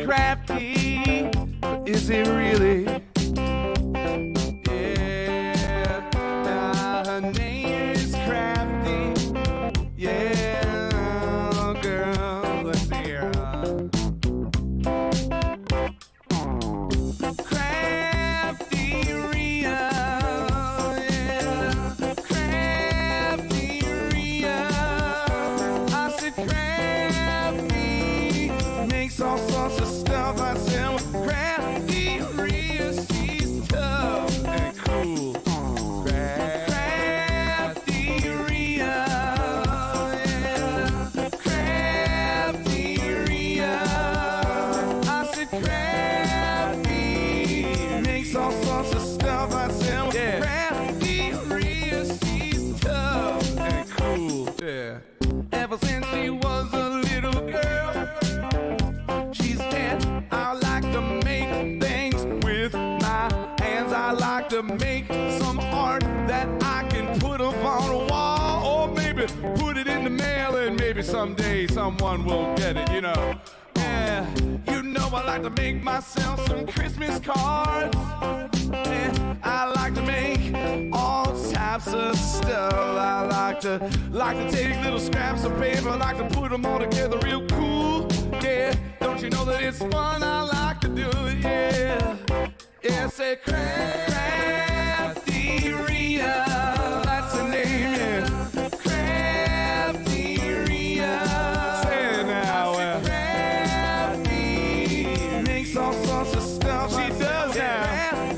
crafty, but is it really? Yeah, her name is Crafty. Yeah, girl, let's see here. CraftyRia, yeah, CraftyRia. I said Crafty makes all sorts of stuff. I said CraftyRia, she's tough and cool. CraftyRia, yeah, CraftyRia. I said Crafty makes all sorts of stuff. I said, CraftyRia, she's tough and cool. Yeah. Ever since she was a little girl, she said, I like to make things with my hands. I like to make some art that I can put up on a wall, or maybe put it in the mail, and maybe someday someone will get it, you know. Yeah, you know I like to make myself some Christmas cards. Yeah, I like to make all types of stuff. I like to take little scraps of paper, I like to put them all together real cool. Yeah, don't you know that it's fun? I like to do it, yeah. Yeah, say CraftyRia, that's the name, yeah. CraftyRia, say it now, Crafty makes all sorts of stuff. She does now.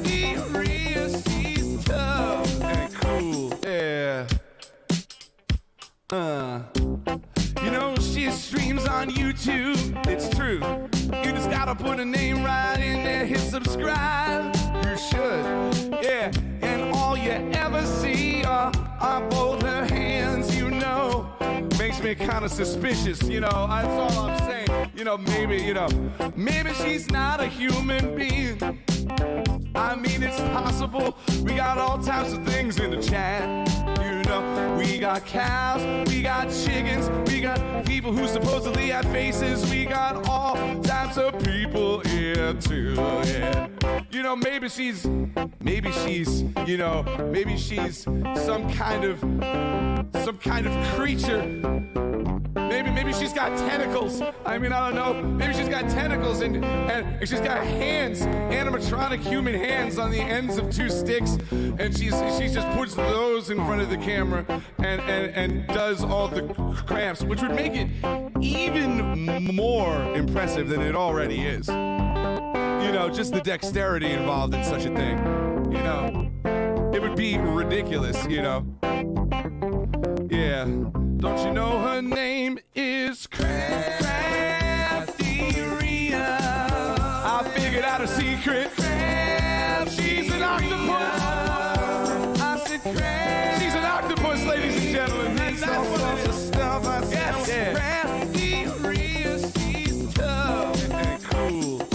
CraftyRia, she's tough and cool, yeah. You know, she streams on YouTube, it's true. You just gotta put a name right in there, hit subscribe. You should, yeah. And all you ever see are both her hands, you know. Makes me kind of suspicious, you know, that's all I'm saying. You know, maybe she's not a human being. I mean, it's possible. We got all types of things in the chat. You know, we got cows, we got chickens, we got people who supposedly have faces. We got all types of people here too, yeah. You know, maybe she's, you know, maybe she's some kind of creature. Maybe she's got tentacles. I mean, I don't know. Maybe she's got tentacles and she's got hands, animatronic human hands on the ends of two sticks, and she just puts those in front of the camera and does all the crafts, which would make it even more impressive than it already is. You know, just the dexterity involved in such a thing. You know, it would be ridiculous, you know. Yeah. Don't you know her name is CraftyRia? I figured out a secret. She's an octopus. I said she's an octopus, ladies and gentlemen. That's all sorts of stuff. I said, CraftyRia, she's tough and cool.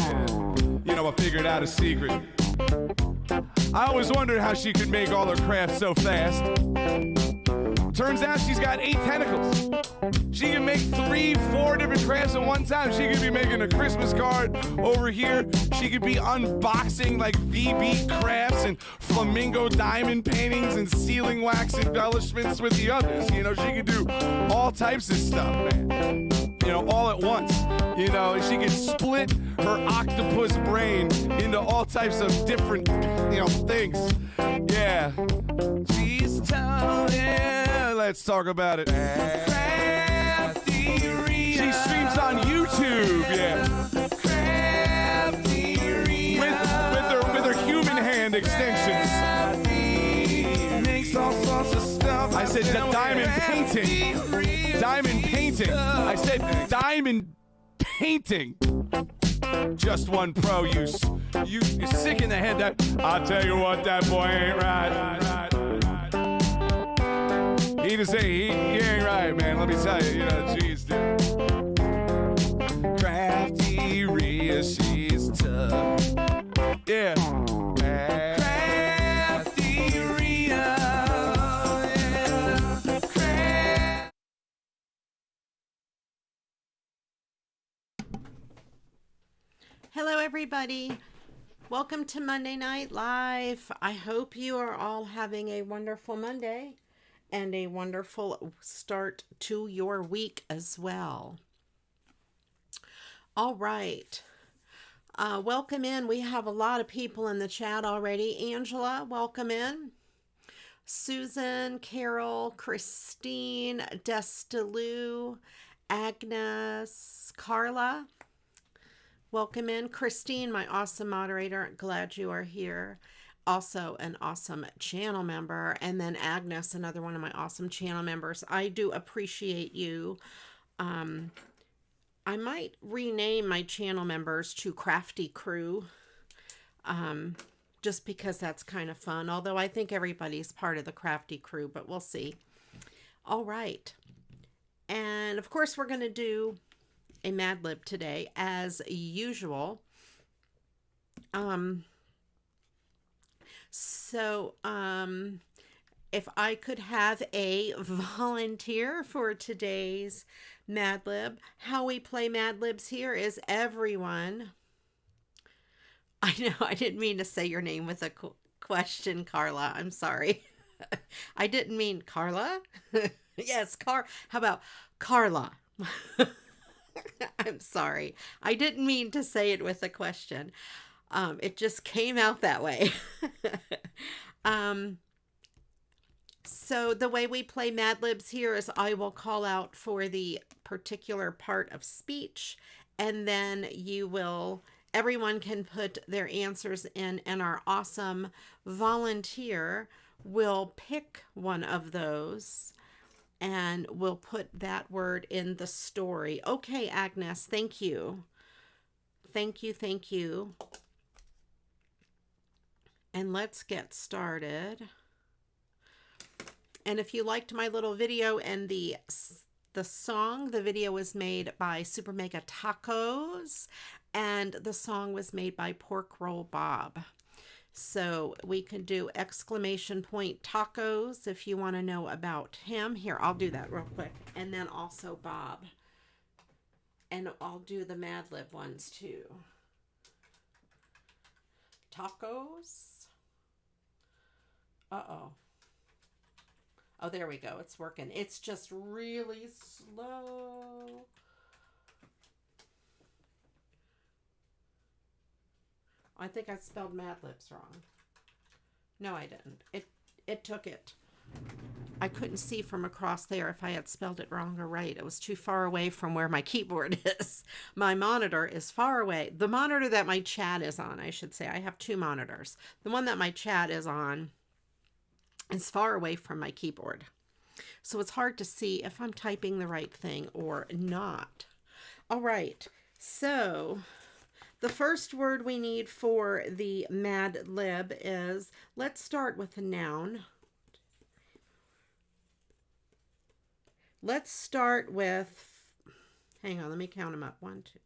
You know, I figured out a secret. I always wondered how she could make all her crafts so fast. Turns out she's got 8 tentacles. She can make 3, 4 different crafts at one time. She could be making a Christmas card over here. She could be unboxing like BB crafts and flamingo diamond paintings and sealing wax embellishments with the others. You know, she could do all types of stuff, man. You know, all at once. You know, she could split her octopus brain into all types of different, you know, things. Yeah. She's tough, yeah. Let's talk about it. CraftyRia. She streams on YouTube, yeah. CraftyRia. With her human hand extensions. Makes all sorts of stuff. I said diamond painting. Diamond painting. I said diamond painting. Just one pro, you sick in the head. That I'll tell you what, that boy ain't right. He just say he ain't right, man. Let me tell you, you know, jeez, dude. CraftyRia, she's tough. Yeah. CraftyRia. Yeah. everybody. Welcome to Monday Night Live. I hope you are all having a wonderful Monday and a wonderful start to your week as well. All right. Welcome in. We have a lot of people in the chat already. Angela, welcome in. Susan, Carol, Christine, Destalou, Agnes, Carla. Welcome in. Christine, my awesome moderator. Glad you are here. Also an awesome channel member. And then Agnes, another one of my awesome channel members. I do appreciate you. I might rename my channel members to Crafty Crew. Just because that's kind of fun. Although I think everybody's part of the Crafty Crew, but we'll see. All right. And of course, we're going to do a Mad Lib today, as usual. If I could have a volunteer for today's Mad Lib, how we play Mad Libs here is everyone. I know, I didn't mean to say your name with a question, Carla. I'm sorry. I didn't mean Carla. Yes, how about Carla? I'm sorry. I didn't mean to say it with a question. It just came out that way. So the way we play Mad Libs here is I will call out for the particular part of speech, and then everyone can put their answers in, and our awesome volunteer will pick one of those and we'll put that word in the story. Okay, Agnes, thank you. Thank you, thank you. And let's get started. And if you liked my little video and the song, the video was made by SuperMegaTacos and the song was made by Pork Roll Bob. So we can do ! Tacos if you want to know about him. Here, I'll do that real quick. And then also Bob. And I'll do the Mad Lib ones too. Tacos. Uh-oh. Oh, there we go. It's working. It's just really slow. I think I spelled Mad Libs wrong. No, I didn't. It took it. I couldn't see from across there if I had spelled it wrong or right. It was too far away from where my keyboard is. My monitor is far away. The monitor that my chat is on, I should say. I have two monitors. The one that my chat is on is far away from my keyboard. So it's hard to see if I'm typing the right thing or not. All right. So the first word we need for the Mad Lib is, let's start with a noun. Let's start with, hang on, let me count them up. 1, 2, 3,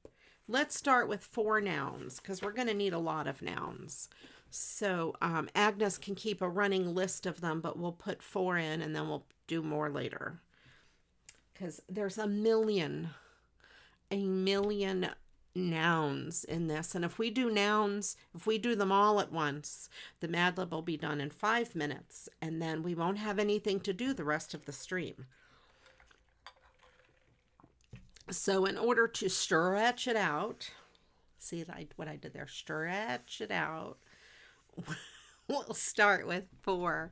4. Let's start with 4 nouns because we're going to need a lot of nouns. So Agnes can keep a running list of them, but we'll put 4 in and then we'll do more later. Because there's a million nouns in this. And if we do nouns, if we do them all at once, the Mad Lib will be done in 5 minutes. And then we won't have anything to do the rest of the stream. So in order to stretch it out, see what I did there? Stretch it out. We'll start with 4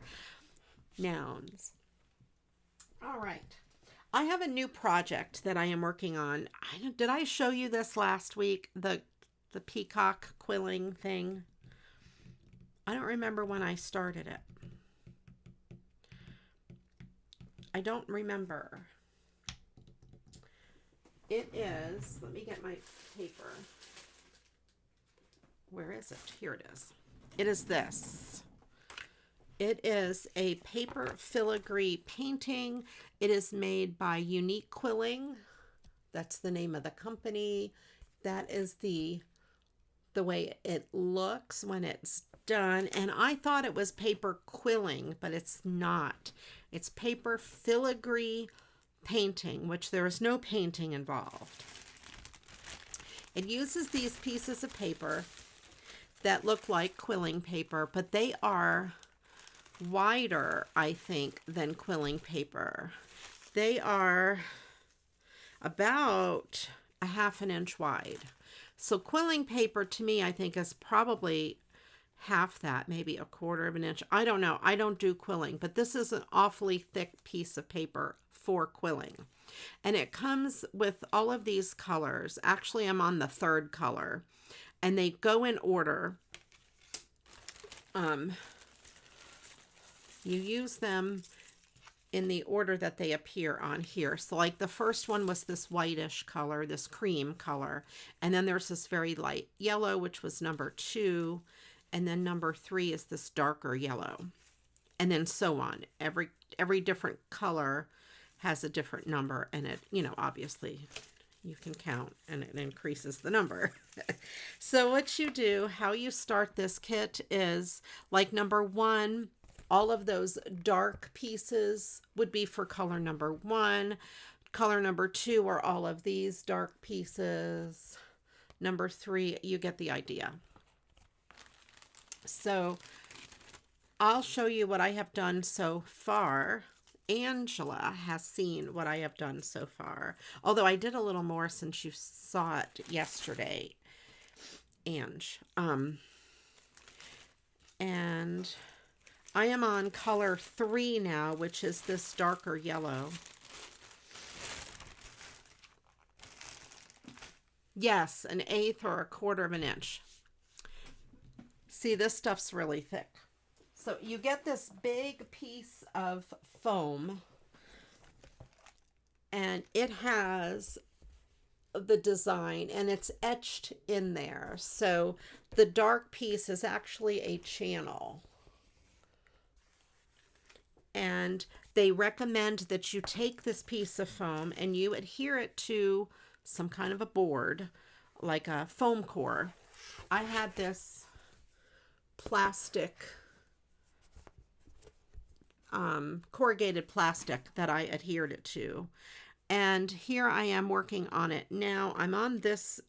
nouns. All right. I have a new project that I am working on. Did I show you this last week? The peacock quilling thing? I don't remember when I started it. I don't remember. It is, let me get my paper. Where is it? Here it is. It is this. It is a paper filigree painting. It is made by Unique Quilling. That's the name of the company. That is the way it looks when it's done. And I thought it was paper quilling, but it's not. It's paper filigree painting, which there is no painting involved. It uses these pieces of paper that look like quilling paper, but they are wider, I think, than quilling paper. They are about a 1/2 inch wide. So quilling paper to me, I think, is probably half that, maybe 1/4 inch. I don't know. I don't do quilling, but this is an awfully thick piece of paper for quilling. And it comes with all of these colors. Actually, I'm on the 3rd color, and they go in order. You use them in the order that they appear on here. So like the first one was this whitish color, this cream color. And then there's this very light yellow, which was number 2. And then number 3 is this darker yellow. And then so on. Every different color has a different number, and it, you know, obviously you can count and it increases the number. So what you do, how you start this kit is like number 1, all of those dark pieces would be for color number 1. Color number 2 are all of these dark pieces. Number 3, you get the idea. So I'll show you what I have done so far. Angela has seen what I have done so far. Although I did a little more since you saw it yesterday, Ange. And I am on color 3 now, which is this darker yellow. Yes, an 1/8 or 1/4 inch. See, this stuff's really thick. So you get this big piece of foam, and it has the design, and it's etched in there. So the dark piece is actually a channel. And they recommend that you take this piece of foam and you adhere it to some kind of a board, like a foam core. I had this plastic, corrugated plastic that I adhered it to. And here I am working on it. Now I'm on this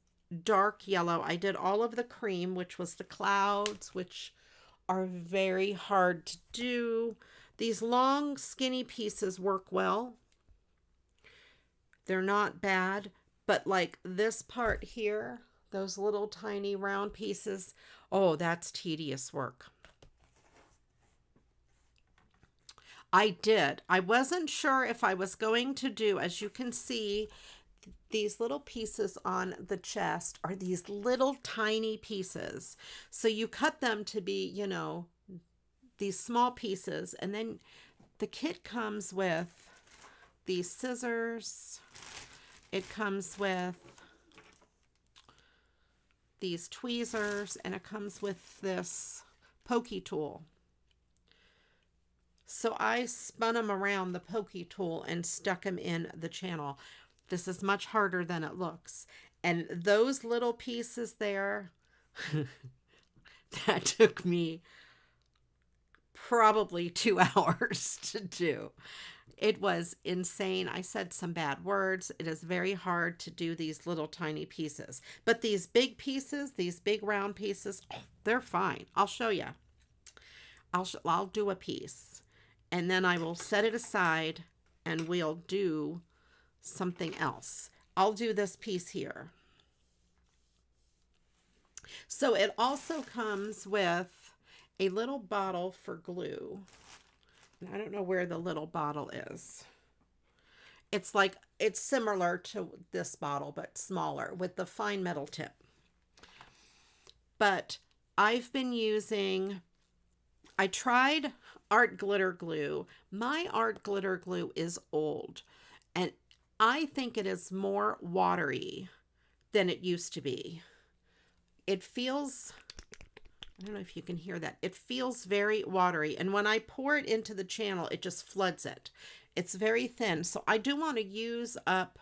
dark yellow. I did all of the cream, which was the clouds, which are very hard to do. These long, skinny pieces work well. They're not bad, but like this part here, those little tiny round pieces, oh, that's tedious work. I wasn't sure if I was going to do, as you can see, these little pieces on the chest are these little tiny pieces. So you cut them to be, you know, these small pieces, and then the kit comes with these scissors. It comes with these tweezers, and it comes with this pokey tool. So I spun them around the pokey tool and stuck them in the channel. This is much harder than it looks. And those little pieces there, that took me probably 2 hours to do. It was insane. I said some bad words. It is very hard to do these little tiny pieces. But these big pieces, these big round pieces, oh, they're fine. I'll show you. I'll do a piece. And then I will set it aside and we'll do something else. I'll do this piece here. So it also comes with a little bottle for glue. And I don't know where the little bottle is. It's like, it's similar to this bottle, but smaller with the fine metal tip. But I've been using, I tried art glitter glue. My art glitter glue is old, and I think it is more watery than it used to be. It feels, I don't know if you can hear that. It feels very watery, and when I pour it into the channel, it just floods it. It's very thin, so I do want to use up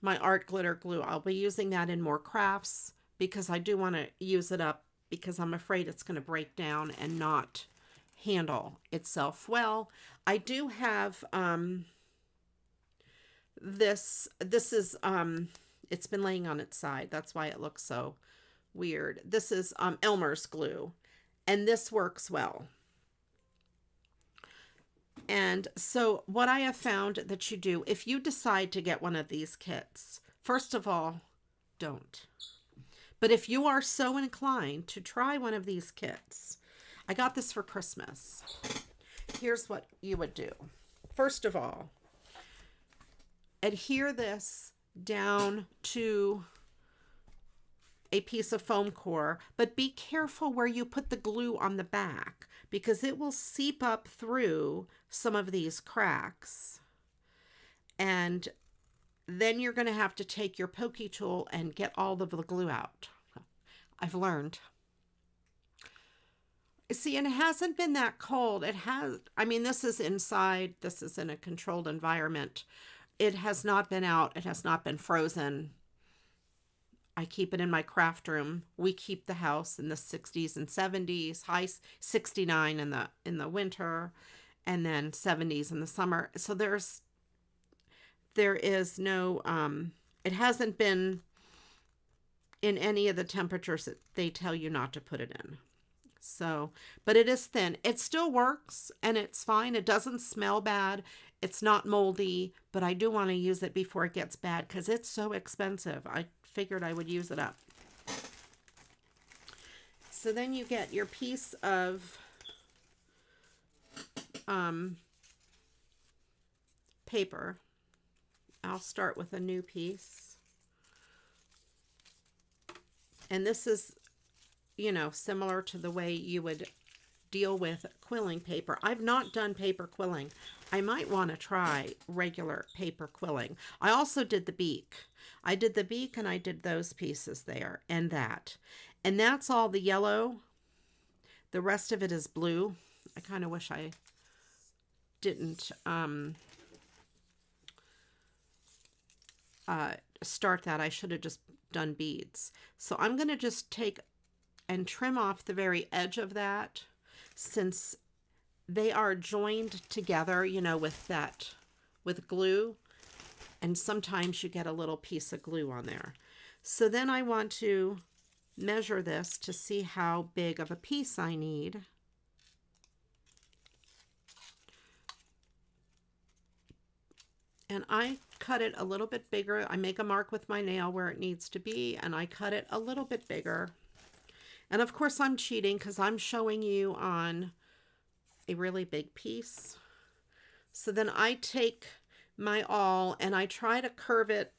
my art glitter glue. I'll be using that in more crafts because I do want to use it up because I'm afraid it's going to break down and not handle itself well. I do have this is It's been laying on its side. That's why it looks so weird. This is Elmer's glue, and this works well. And so what I have found that you do, if you decide to get one of these kits, first of all, don't. But if you are so inclined to try one of these kits, I got this for Christmas. Here's what you would do. First of all, adhere this down to a piece of foam core, but be careful where you put the glue on the back, because it will seep up through some of these cracks. And then you're going to have to take your pokey tool and get all of the glue out. I've learned. See, and it hasn't been that cold. It has, I mean, this is inside. This is in a controlled environment. It has not been out. It has not been frozen. I keep it in my craft room. We keep the house in the 60s and 70s, high 69 in the winter, and then 70s in the summer. So there is no, it hasn't been in any of the temperatures that they tell you not to put it in. So, but it is thin. It still works and it's fine. It doesn't smell bad. It's not moldy, but I do want to use it before it gets bad because it's so expensive. I figured I would use it up. So then you get your piece of paper. I'll start with a new piece. And this is, you know, similar to the way you would deal with quilling paper. I've not done paper quilling. I might want to try regular paper quilling. I also did the beak. I did the beak and I did those pieces there and that. And that's all the yellow. The rest of it is blue. I kind of wish I didn't start that. I should have just done beads. So I'm going to just take and trim off the very edge of that, since they are joined together, you know, with glue, and sometimes you get a little piece of glue on there. So then I want to measure this to see how big of a piece I need. And I cut it a little bit bigger. I make a mark with my nail where it needs to be, and I cut it a little bit bigger. And of course I'm cheating because I'm showing you on a really big piece. So then I take my awl and I try to curve it.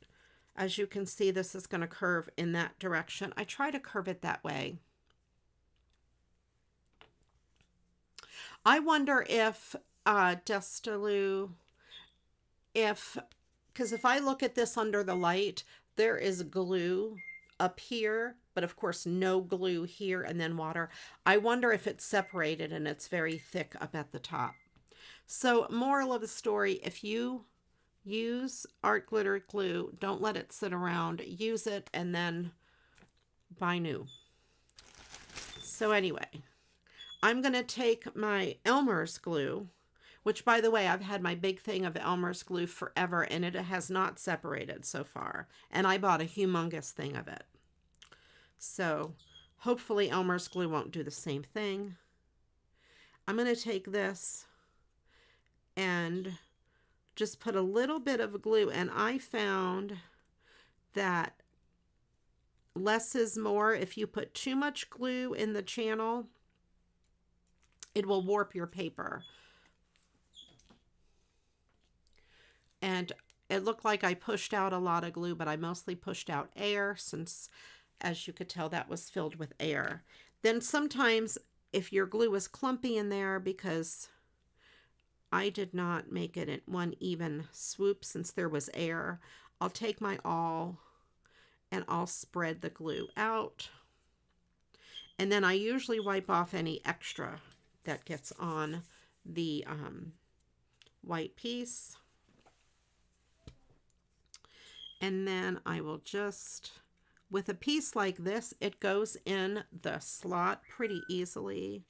As you can see, this is going to curve in that direction. I try to curve it that way. I wonder if Destaloo, because if I look at this under the light, there is glue up here, but of course no glue here and then water. I wonder if it's separated and it's very thick up at the top. So moral of the story, if you use art glitter glue, don't let it sit around. Use it and then buy new. So anyway, I'm going to take my Elmer's glue, which by the way, I've had my big thing of Elmer's glue forever and it has not separated so far. And I bought a humongous thing of it. So hopefully Elmer's glue won't do the same thing. I'm going to take this and just put a little bit of glue, and I found that less is more. If you put too much glue in the channel, it will warp your paper. And it looked like I pushed out a lot of glue, but I mostly pushed out air, since as you could tell that was filled with air. Then sometimes if your glue is clumpy in there, because I did not make it in one even swoop since there was air, I'll take my awl and I'll spread the glue out. And then I usually wipe off any extra that gets on the white piece. And then I will just, with a piece like this, it goes in the slot pretty easily.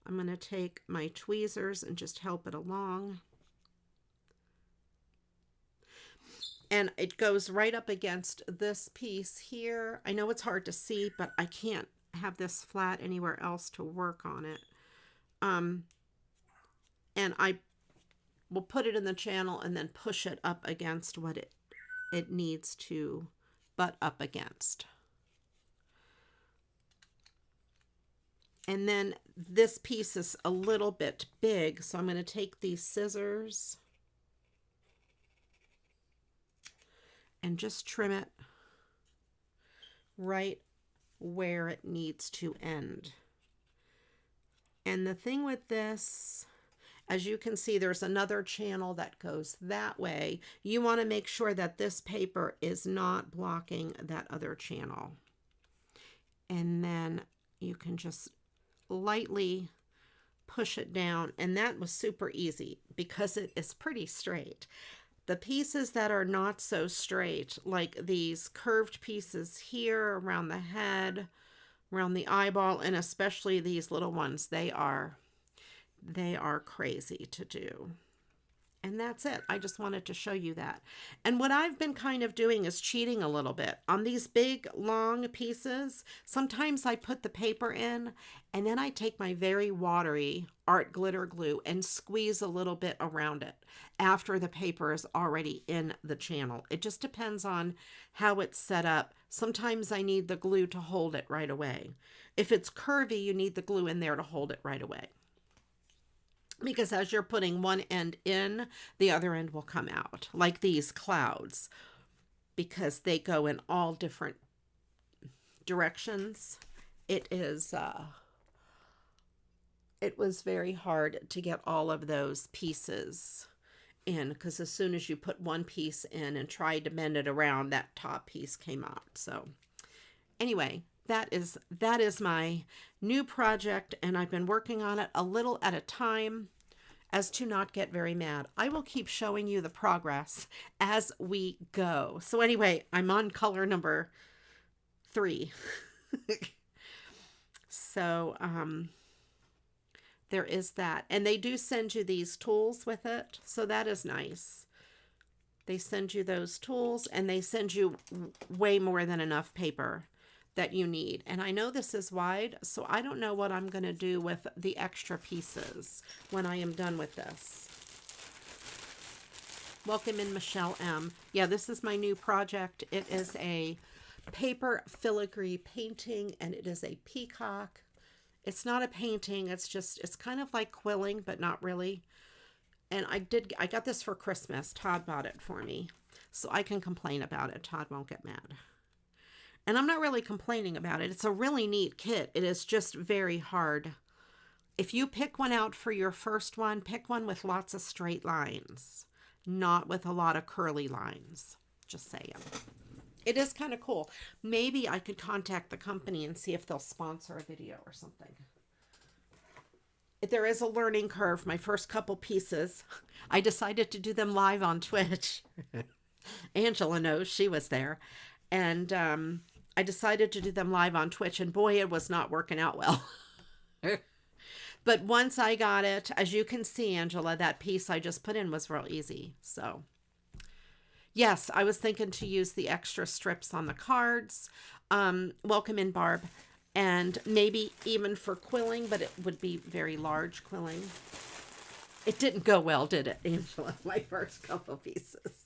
I'm going to take my tweezers and just help it along. And it goes right up against this piece here. I know it's hard to see, but I can't have this flat anywhere else to work on it. And I will put it in the channel and then push it up against what it needs to butt up against. And then this piece is a little bit big, so I'm going to take these scissors and just trim it right where it needs to end. And the thing with this, as you can see, there's another channel that goes that way. You want to make sure that this paper is not blocking that other channel. And then you can just lightly push it down, and that was super easy because it is pretty straight. The pieces that are not so straight, like these curved pieces here around the head, around the eyeball, and especially these little ones, they are crazy to do. And that's it. I just wanted to show you that. And what I've been kind of doing is cheating a little bit. On these big, long pieces, sometimes I put the paper in, and then I take my very watery art glitter glue and squeeze a little bit around it after the paper is already in the channel. It just depends on how it's set up. Sometimes I need the glue to hold it right away. If it's curvy, you need the glue in there to hold it right away. Because as you're putting one end in, the other end will come out, like these clouds, because they go in all different directions. It was very hard to get all of those pieces in, because as soon as you put one piece in and tried to bend it around, that top piece came out. So anyway, that is my new project, and I've been working on it a little at a time as to not get very mad. I will keep showing you the progress as we go. So anyway, I'm on color number 3. So there is that. And they do send you these tools with it, so that is nice. They send you those tools, and they send you way more than enough paper that you need. And I know this is wide, so I don't know what I'm going to do with the extra pieces when I am done with this. Welcome in, Michelle M. Yeah, this is my new project. It is a paper filigree painting, and it is a peacock. It's not a painting, it's kind of like quilling, but not really. And I got this for Christmas. Todd bought it for me, so I can complain about it. Todd won't get mad. And I'm not really complaining about it. It's a really neat kit. It is just very hard. If you pick one out for your first one, pick one with lots of straight lines, not with a lot of curly lines. Just saying. It is kind of cool. Maybe I could contact the company and see if they'll sponsor a video or something. There is a learning curve. My first couple pieces, I decided to do them live on Twitch. Angela knows, she was there. And I decided to do them live on Twitch, and boy, it was not working out well. But once I got it, as you can see, Angela, that piece I just put in was real easy. So yes, I was thinking to use the extra strips on the cards. Welcome in, Barb. And maybe even for quilling, but it would be very large quilling. It didn't go well, did it, Angela? My first couple pieces.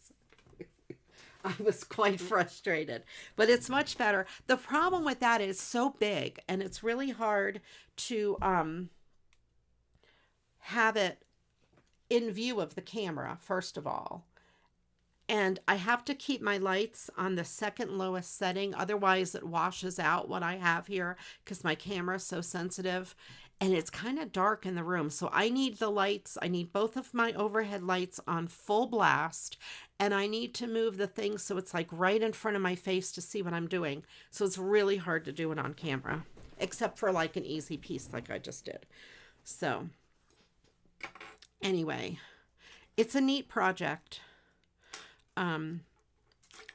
I was quite frustrated, but it's much better. The problem with that is so big, and it's really hard to have it in view of the camera, first of all. And I have to keep my lights on the second lowest setting. Otherwise, it washes out what I have here because my camera is so sensitive. And it's kind of dark in the room. So I need the lights. I need both of my overhead lights on full blast. And I need to move the thing so it's like right in front of my face to see what I'm doing. So it's really hard to do it on camera. Except for like an easy piece like I just did. So anyway, it's a neat project.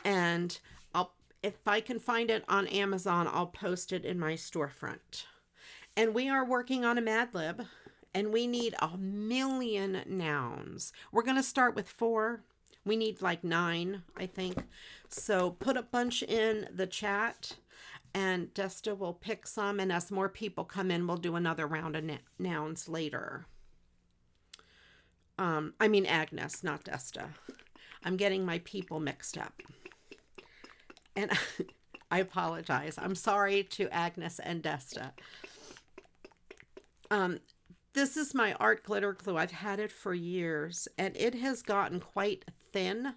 And if I can find it on Amazon, I'll post it in my storefront. And we are working on a Mad Lib, and we need 1 million nouns. We're going to start with 4. We need like 9, I think. So put a bunch in the chat, and Desta will pick some. And as more people come in, we'll do another round of nouns later. I mean Agnes, not Desta. I'm getting my people mixed up. And I apologize. I'm sorry to Agnes and Desta. This is my art glitter glue. I've had it for years, and it has gotten quite thin.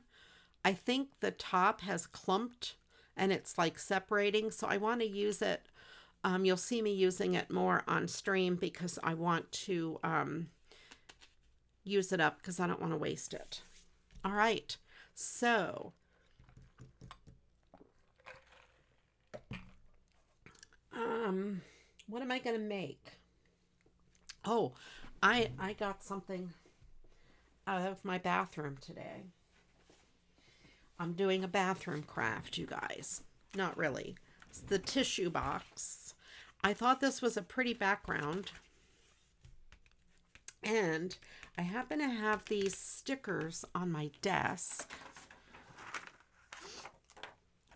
I think the top has clumped, and it's like separating, so I want to use it. You'll see me using it more on stream because I want to use it up because I don't want to waste it. All right, so what am I going to make? Oh, I got something out of my bathroom today. I'm doing a bathroom craft, you guys. Not really. It's the tissue box. I thought this was a pretty background. And I happen to have these stickers on my desk.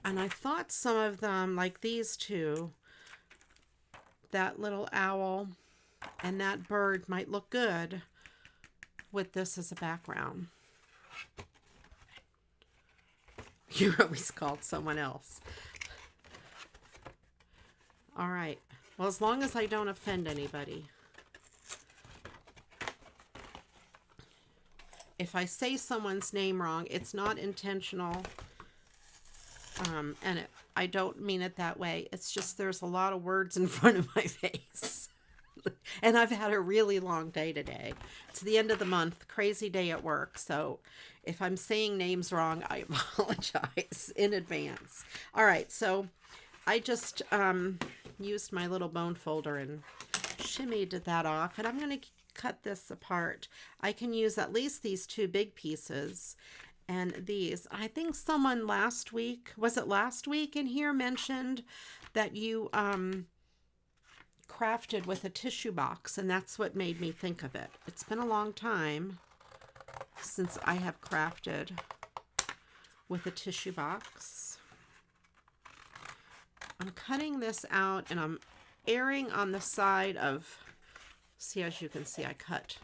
And I thought some of them, like these two, that little owl and that bird, might look good with this as a background. You're always called someone else. All right. Well, as long as I don't offend anybody. If I say someone's name wrong, it's not intentional. And I don't mean it that way. It's just there's a lot of words in front of my face. And I've had a really long day today. It's the end of the month, crazy day at work. So if I'm saying names wrong, I apologize in advance. All right, so I just used my little bone folder and shimmied that off. And I'm going to cut this apart. I can use at least these 2 big pieces and these. I think someone last week, was it last week in here, mentioned that you crafted with a tissue box, and that's what made me think of it. It's been a long time since I have crafted with a tissue box. I'm cutting this out, and I'm erring on the side of, see, as you can see, I cut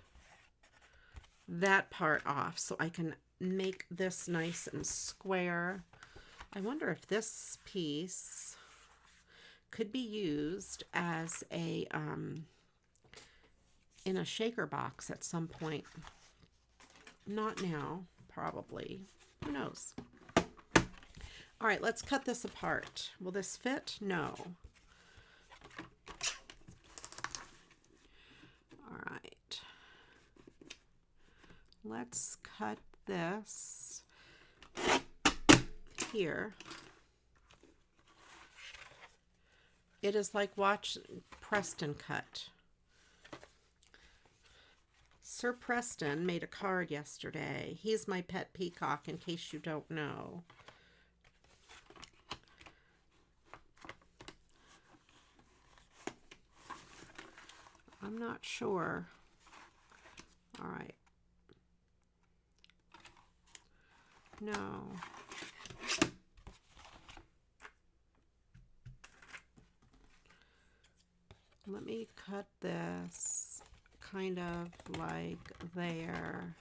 that part off so I can make this nice and square. I wonder if this piece could be used as a in a shaker box at some point. Not now, probably. Who knows? All right, let's cut this apart. Will this fit? No. All right. Let's cut this here. It is like watch Preston cut. Sir Preston made a card yesterday. He's my pet peacock, in case you don't know. I'm not sure. All right. No. Let me cut this kind of like there.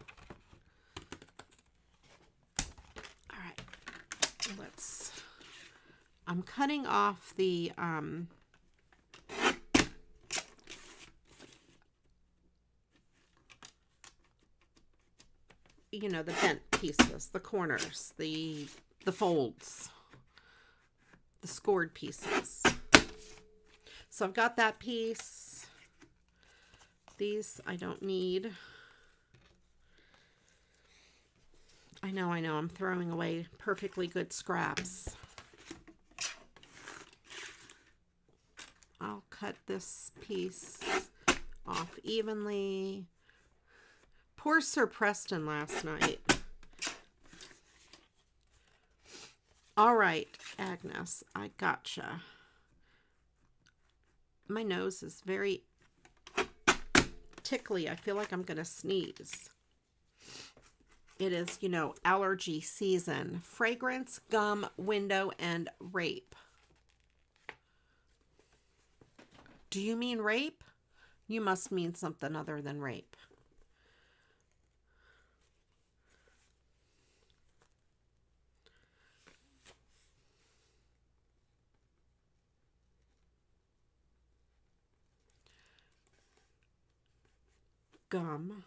All right, I'm cutting off the, you know, the bent pieces, the corners, the folds, the scored pieces. So I've got that piece. These I don't need. I know, I'm throwing away perfectly good scraps. I'll cut this piece off evenly. Poor Sir Preston last night. All right, Agnes, I gotcha. My nose is very tickly. I feel like I'm going to sneeze. It is, you know, allergy season. Fragrance, gum, window, and rape. Do you mean rape? You must mean something other than rape. Gum.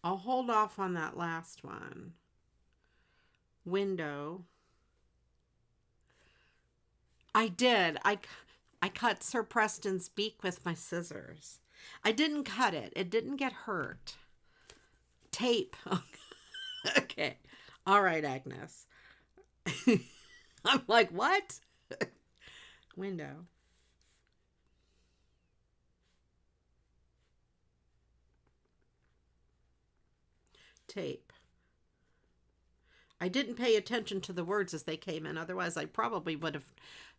I'll hold off on that last one. Window. I did. I cut Sir Preston's beak with my scissors. I didn't cut it. It didn't get hurt. Tape. Okay. All right, Agnes. I'm like, what? Window. Tape. I didn't pay attention to the words as they came in. Otherwise, I probably would have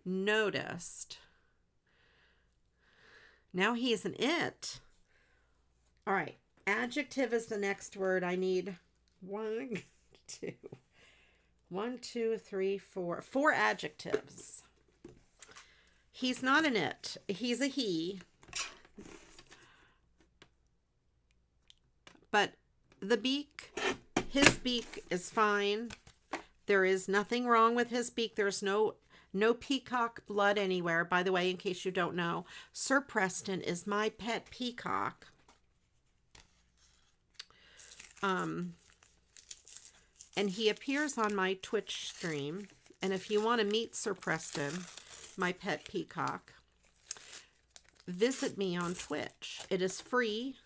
noticed. Now he is an it. All right. Adjective is the next word. I need 1, 2, 3, 4. 4 adjectives. He's not an it. He's a he. But the beak, his beak is fine. There is nothing wrong with his beak. There's no peacock blood anywhere. By the way, in case you don't know, Sir Preston is my pet peacock. And he appears on my Twitch stream. And if you want to meet Sir Preston, my pet peacock, visit me on Twitch. It is free.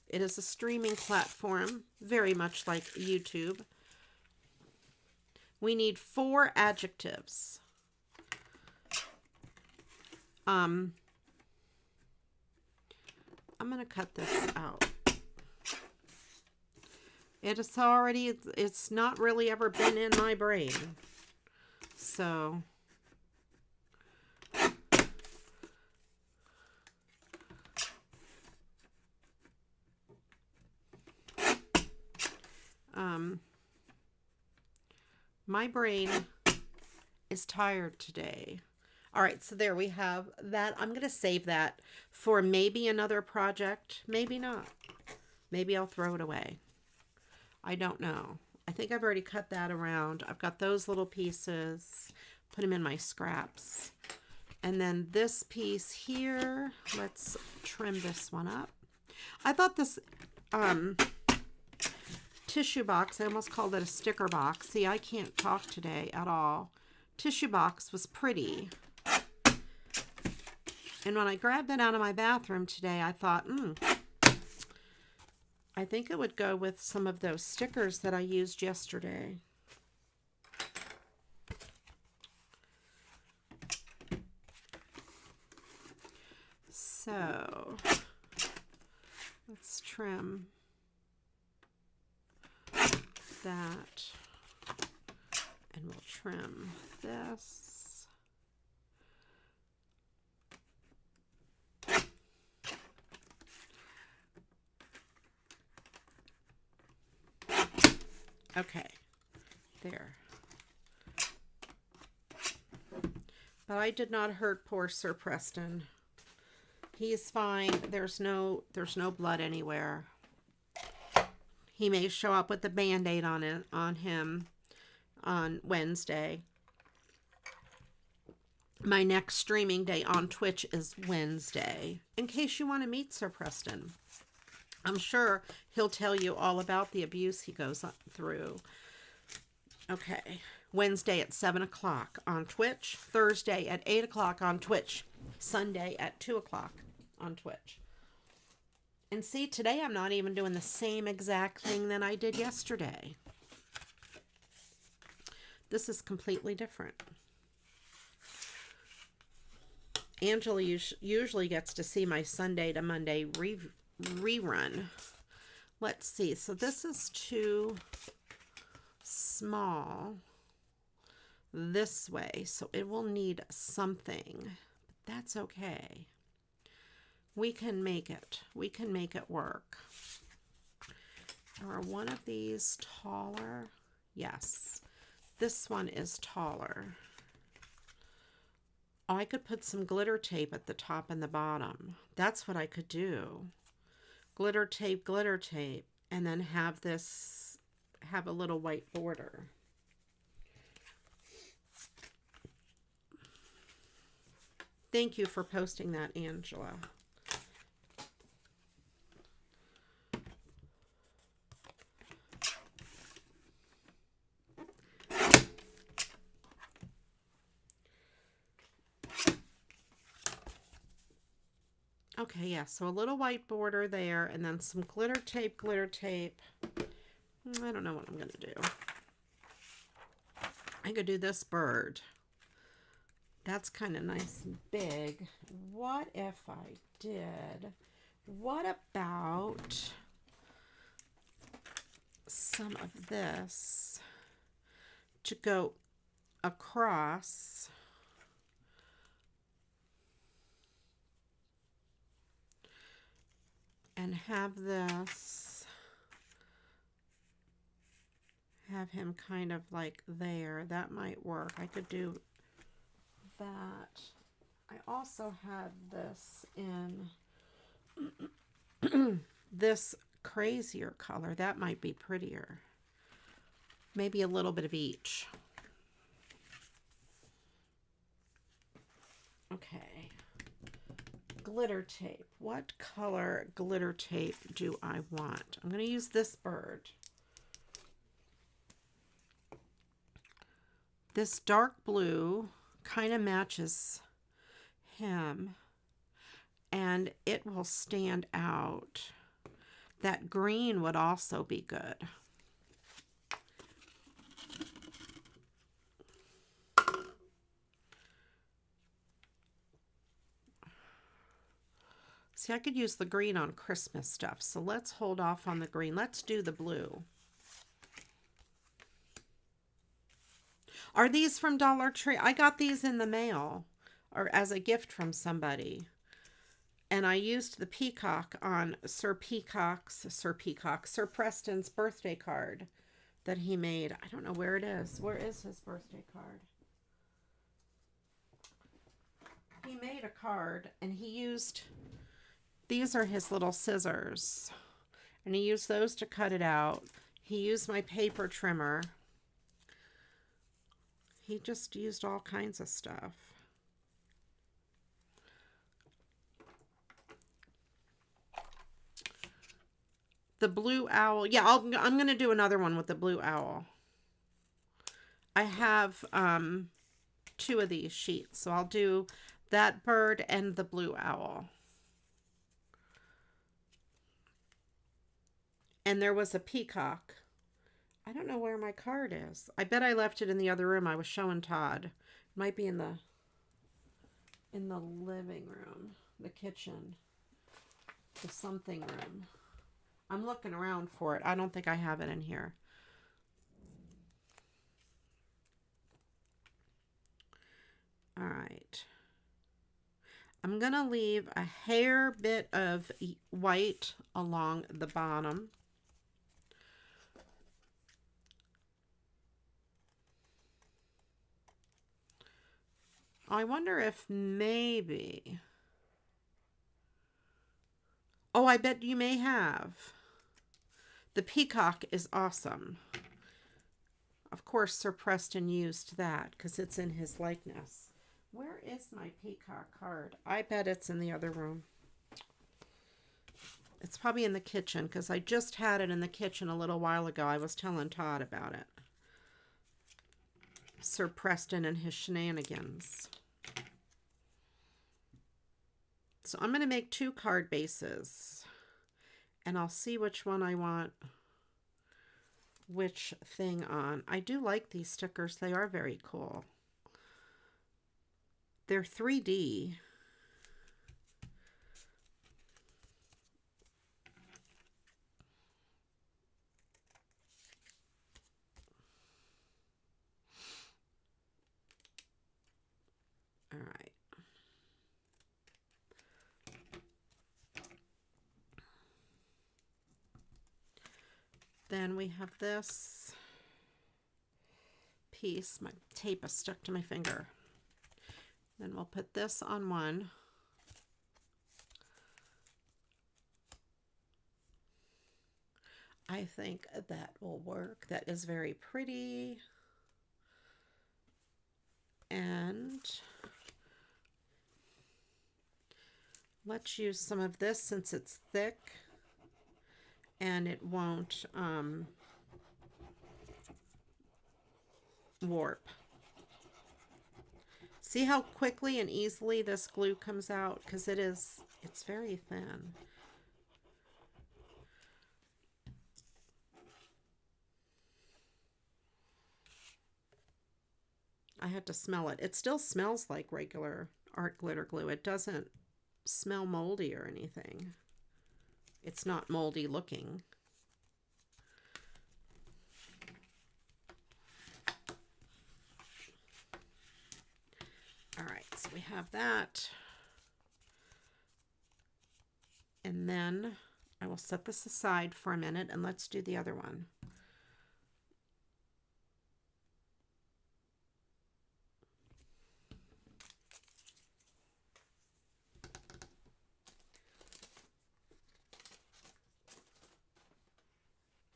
It is a streaming platform, very much like YouTube. We need 4 adjectives. I'm going to cut this out. It's not really ever been in my brain. So, my brain is tired today. All right, so there we have that. I'm going to save that for maybe another project. Maybe not. Maybe I'll throw it away. I don't know. I think I've already cut that around. I've got those little pieces. Put them in my scraps. And then this piece here, let's trim this one up. I thought this tissue box, I almost called it a sticker box. See, I can't talk today at all. Tissue box was pretty. And when I grabbed it out of my bathroom today, I thought, I think it would go with some of those stickers that I used yesterday. So, let's trim that, and we'll trim this. Okay, there. But I did not hurt poor Sir Preston. He's fine. There's no blood anywhere. He may show up with the Band-Aid on him on Wednesday. My next streaming day on Twitch is Wednesday. In case you want to meet Sir Preston. I'm sure he'll tell you all about the abuse he goes through. Okay. Wednesday at 7 o'clock on Twitch. Thursday at 8 o'clock on Twitch. Sunday at 2 o'clock on Twitch. And see, today I'm not even doing the same exact thing that I did yesterday. This is completely different. Angela usually gets to see my Sunday to Monday rerun. Let's see. So this is too small this way, so it will need something. But that's okay. We can make it. We can make it work. Are one of these taller? Yes. This one is taller. Oh, I could put some glitter tape at the top and the bottom. That's what I could do. Glitter tape, and then have this, have a little white border. Thank you for posting that, Angela. Okay, yeah, so a little white border there, and then some glitter tape. I don't know what I'm going to do. I could do this bird. That's kind of nice and big. What if I did? What about some of this to go across? And have this, have him kind of like there. That might work. I could do that. I also had this in this crazier color. That might be prettier. Maybe a little bit of each. Okay. Glitter tape. What color glitter tape do I want? I'm going to use this bird. This dark blue kind of matches him, and it will stand out. That green would also be good. See, I could use the green on Christmas stuff, so let's hold off on the green. Let's do the blue. Are these from Dollar Tree? I got these in the mail or as a gift from somebody. And I used the peacock on Sir Preston's birthday card that he made. I don't know where it is. Where is his birthday card? He made a card and he used... These are his little scissors, and he used those to cut it out. He used my paper trimmer. He just used all kinds of stuff. The blue owl. Yeah, I'm going to do another one with the blue owl. I have 2 of these sheets, so I'll do that bird and the blue owl. And there was a peacock. I don't know where my card is. I bet I left it in the other room. I was showing Todd. It might be in the living room, the kitchen, the something room. I'm looking around for it. I don't think I have it in here. All right. I'm going to leave a hair bit of white along the bottom. I wonder if maybe... Oh, I bet you may have. The peacock is awesome. Of course, Sir Preston used that because it's in his likeness. Where is my peacock card? I bet it's in the other room. It's probably in the kitchen because I just had it in the kitchen a little while ago. I was telling Todd about it. Sir Preston and his shenanigans. So I'm going to make 2 card bases, and I'll see which one I want which thing on. I do like these stickers. They are very cool. They're 3D. All right. Then we have this piece. My tape is stuck to my finger. Then we'll put this on one. I think that will work. That is very pretty. And let's use some of this since it's thick and it won't warp. See how quickly and easily this glue comes out? Because it's very thin. I had to smell it. It still smells like regular art glitter glue. It doesn't smell moldy or anything. It's not moldy looking. All right, so we have that. And then I will set this aside for a minute and let's do the other one.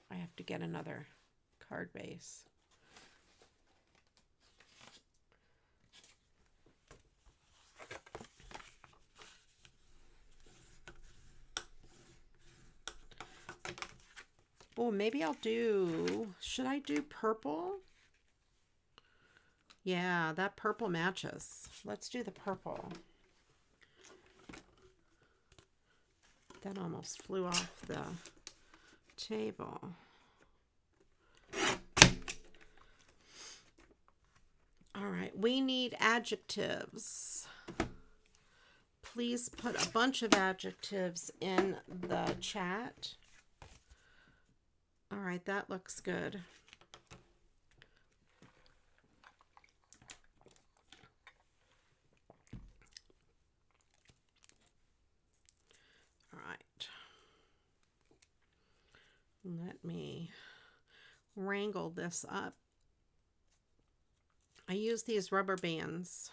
I have to get another card base. Oh, maybe I'll do, should I do purple? Yeah, that purple matches. Let's do the purple. That almost flew off the table. All right, we need adjectives. Please put a bunch of adjectives in the chat. All right, that looks good. All right. Let me wrangle this up. I use these rubber bands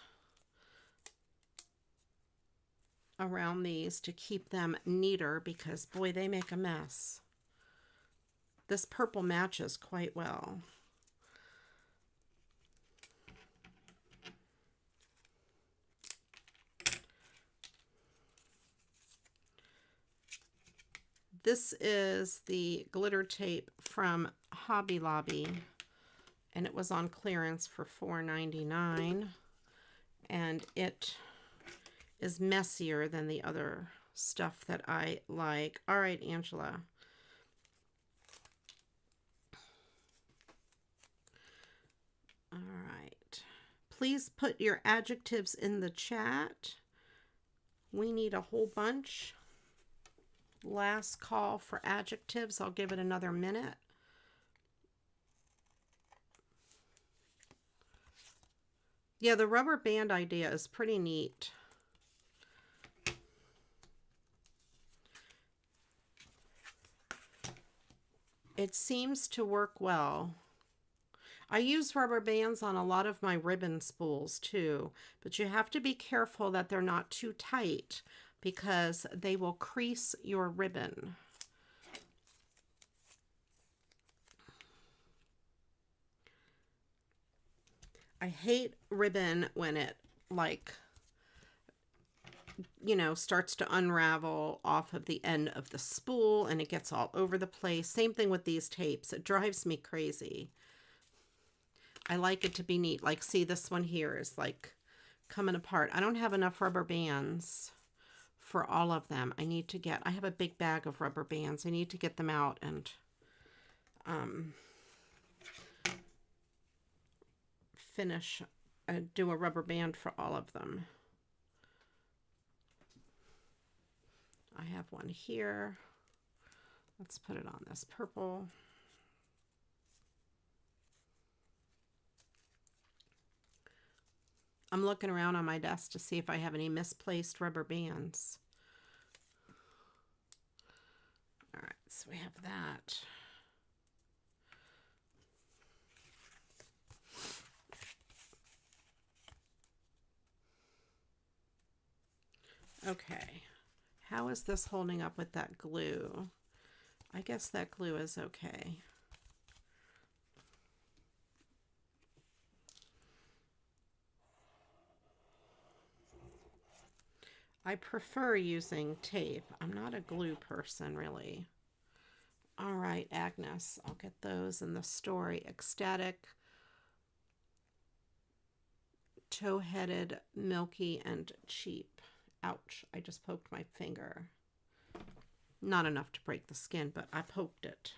around these to keep them neater because, boy, they make a mess. This purple matches quite well. This is the glitter tape from Hobby Lobby, and it was on clearance for $4.99, and it is messier than the other stuff that I like. All right, Angela. All right. Please put your adjectives in the chat. We need a whole bunch. Last call for adjectives. I'll give it another minute. Yeah, the rubber band idea is pretty neat. It seems to work well. I use rubber bands on a lot of my ribbon spools too, but you have to be careful that they're not too tight because they will crease your ribbon. I hate ribbon when it, like, you know, starts to unravel off of the end of the spool and it gets all over the place. Same thing with these tapes. It drives me crazy. I like it to be neat. Like, see, this one here is like coming apart. I don't have enough rubber bands for all of them. I need to get, I have a big bag of rubber bands. I need to get them out and finish, do a rubber band for all of them. I have one here. Let's put it on this purple. I'm looking around on my desk to see if I have any misplaced rubber bands. All right, so we have that. Okay. How is this holding up with that glue? I guess that glue is okay. I prefer using tape. I'm not a glue person, really. All right, Agnes, I'll get those in the story. Ecstatic, toe-headed, milky, and cheap. Ouch, I just poked my finger. Not enough to break the skin, but I poked it.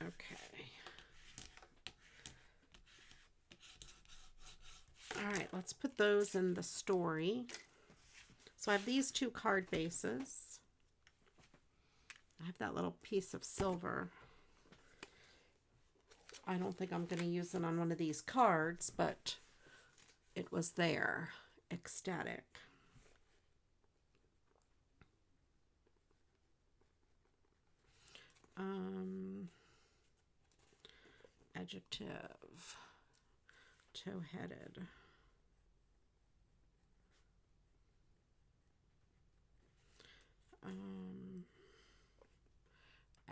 Okay. All right, let's put those in the story. So I have these two card bases. I have that little piece of silver. I don't think I'm going to use it on one of these cards, but it was there. Ecstatic. Adjective. Toe-headed.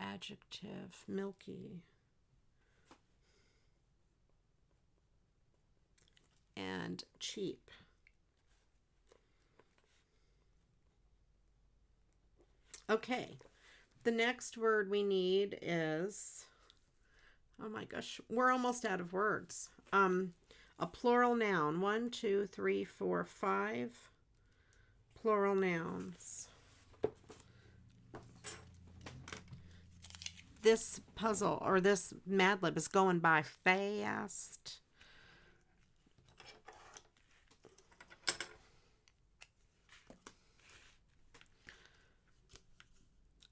Adjective. Milky. And cheap. Okay, the next word we need is, oh my gosh, we're almost out of words. A plural noun. 1, 2, 3, 4, 5 plural nouns. This puzzle or this Mad Lib is going by fast.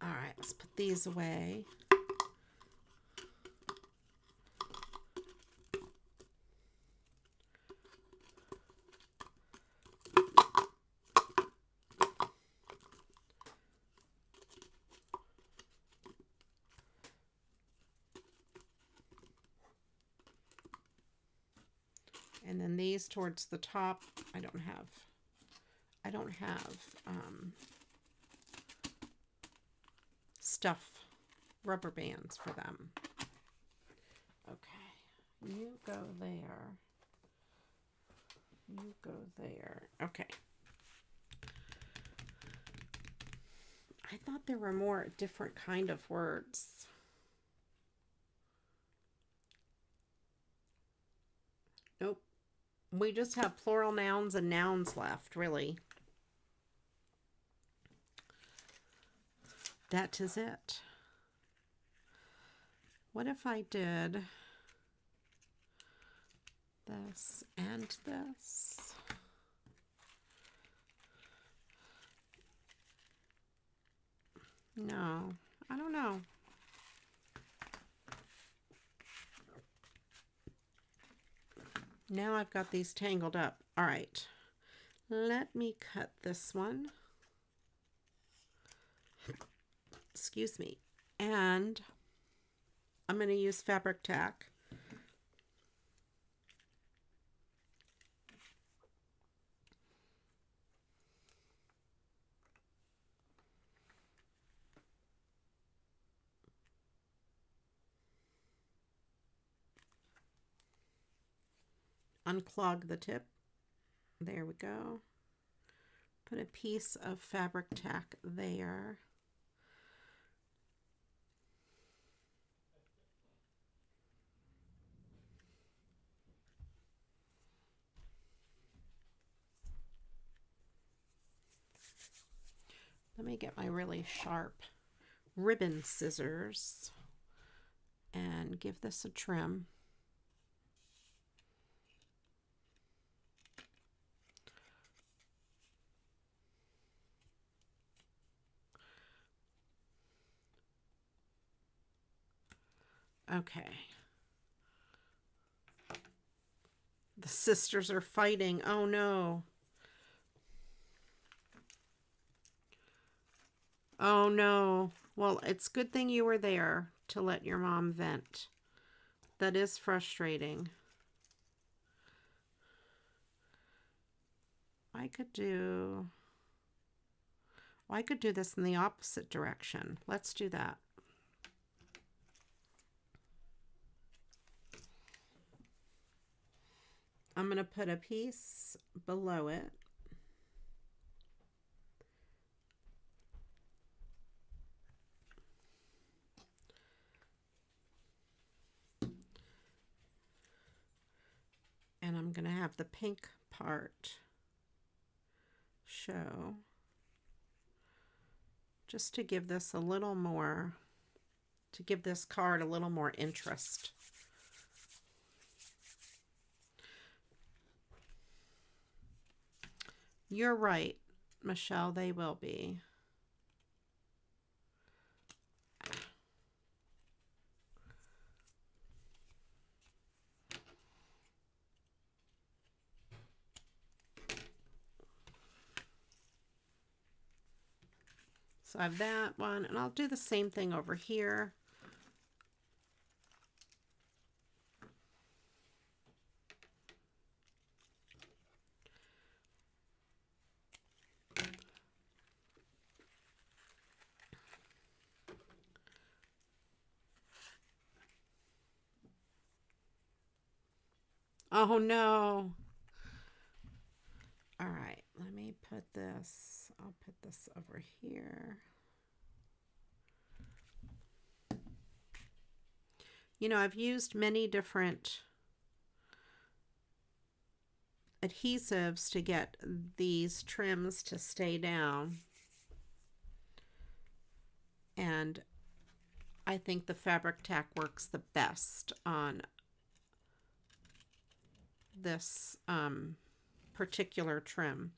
All right, let's put these away. And then these towards the top, I don't have stuff, rubber bands for them. Okay, you go there. You go there. Okay. I thought there were more different kind of words. Nope. We just have plural nouns and nouns left, really. That is it. What if I did this and this? No, I don't know. Now I've got these tangled up. All right, let me cut this one. Excuse me. And I'm going to use fabric tack. Unclog the tip. There we go. Put a piece of fabric tack there. Let me get my really sharp ribbon scissors and give this a trim. Okay. The sisters are fighting. Oh no. Oh no. Well, it's good thing you were there to let your mom vent. That is frustrating. I could do this in the opposite direction. Let's do that. I'm going to put a piece below it. And I'm going to have the pink part show, just to give this a little more, to give this card a little more interest. You're right, Michelle, they will be. So I have that one, and I'll do the same thing over here. Oh no. All right, let me put this, I'll put this over here. You know, I've used many different adhesives to get these trims to stay down. And I think the fabric tack works the best on this particular trim.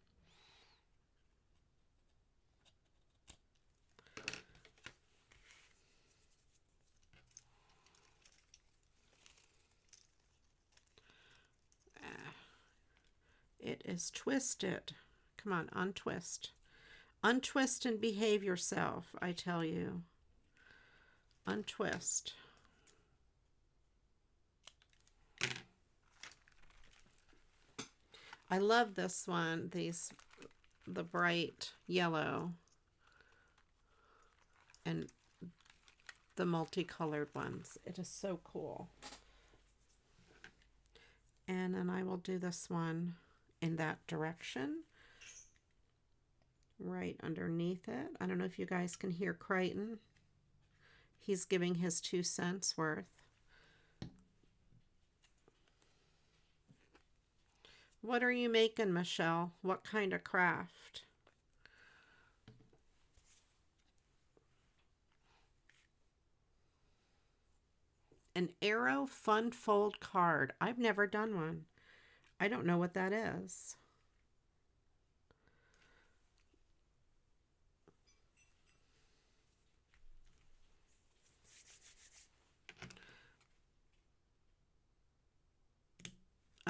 It is twisted. Come on, untwist. Untwist and behave yourself, I tell you. Untwist. I love this one, the bright yellow and the multicolored ones. It is so cool. And then I will do this one in that direction, right underneath it. I don't know if you guys can hear Crichton. He's giving his 2 cents worth. What are you making, Michelle? What kind of craft? An arrow fun fold card. I've never done one. I don't know what that is.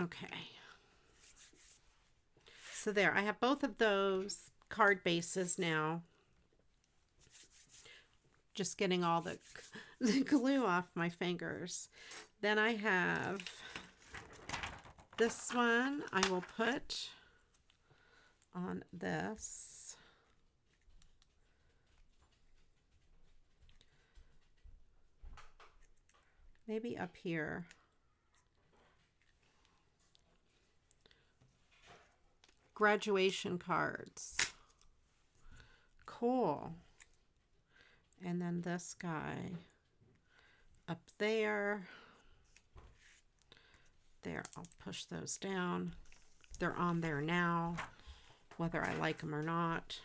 Okay. So there, I have both of those card bases now. Just getting all the glue off my fingers. Then I have this one I will put on this. Maybe up here. Graduation cards. Cool. And then this guy up there. There, I'll push those down. They're on there now, whether I like them or not.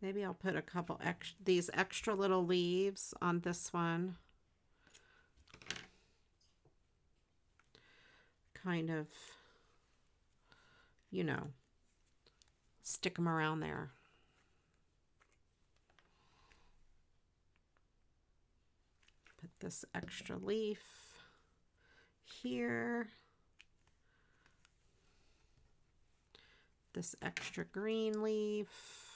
Maybe I'll put a couple these extra little leaves on this one. Kind of, you know, stick them around there. Put this extra leaf here. this extra green leaf.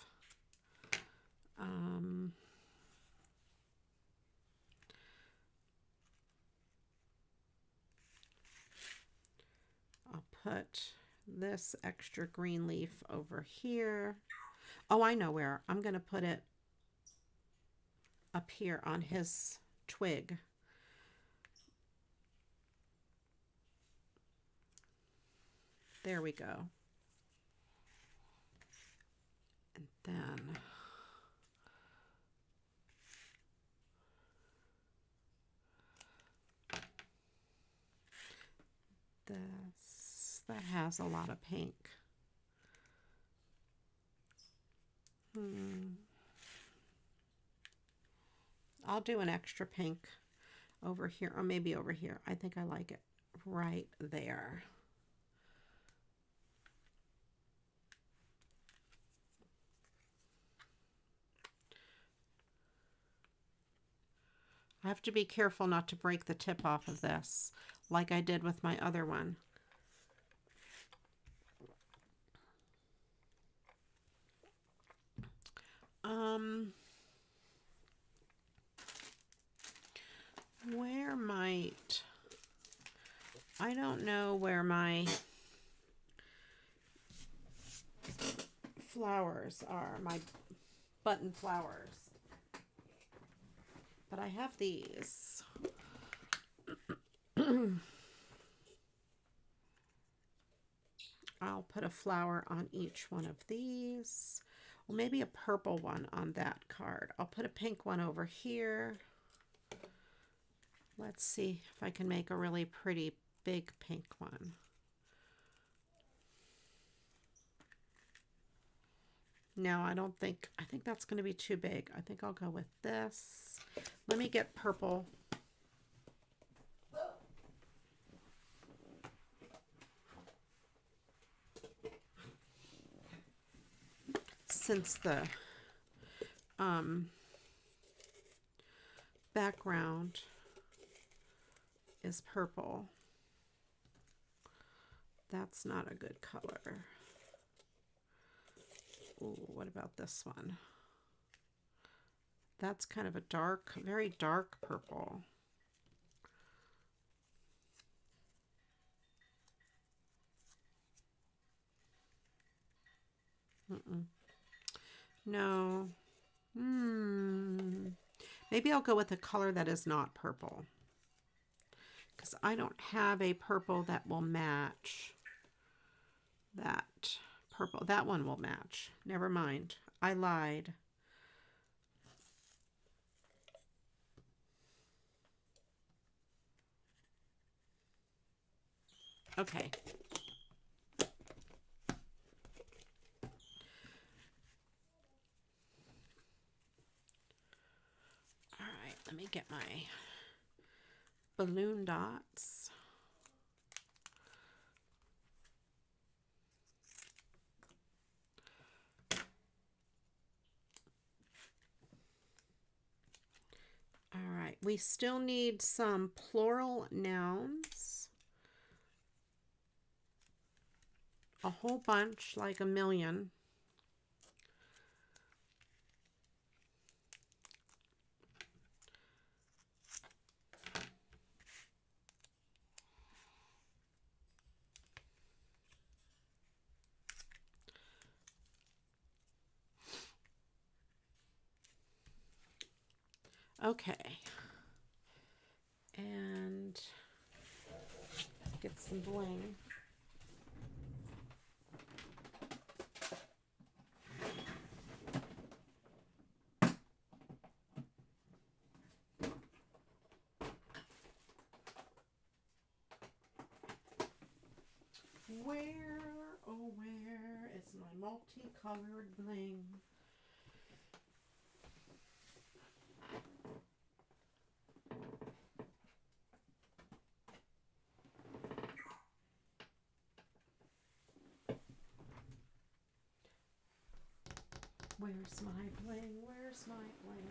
I'll put this extra green leaf over here. Oh, I know where. I'm going to put it up here on his twig. There we go. And then that has a lot of pink. I'll do an extra pink over here, or maybe over here. I think I like it right there. I have to be careful not to break the tip off of this, like I did with my other one. Where might, I don't know where my flowers are, my button flowers. But I have these. I'll put a flower on each one of these. Or maybe a purple one on that card. I'll put a pink one over here. Let's see if I can make a really pretty big pink one. No, I think that's going to be too big. I think I'll go with this. Let me get purple. Since the background is purple, that's not a good color. Ooh, what about this one? That's kind of a dark, very dark purple. No. Maybe I'll go with a color that is not purple, because I don't have a purple that will match that purple. That one will match. Never mind. I lied. Okay. All right, let me get my balloon dots. All right, we still need some plural nouns. A whole bunch, like a million. Okay. And get some bling. Where, oh where is my multicolored bling? Where's my bling? Where's my bling?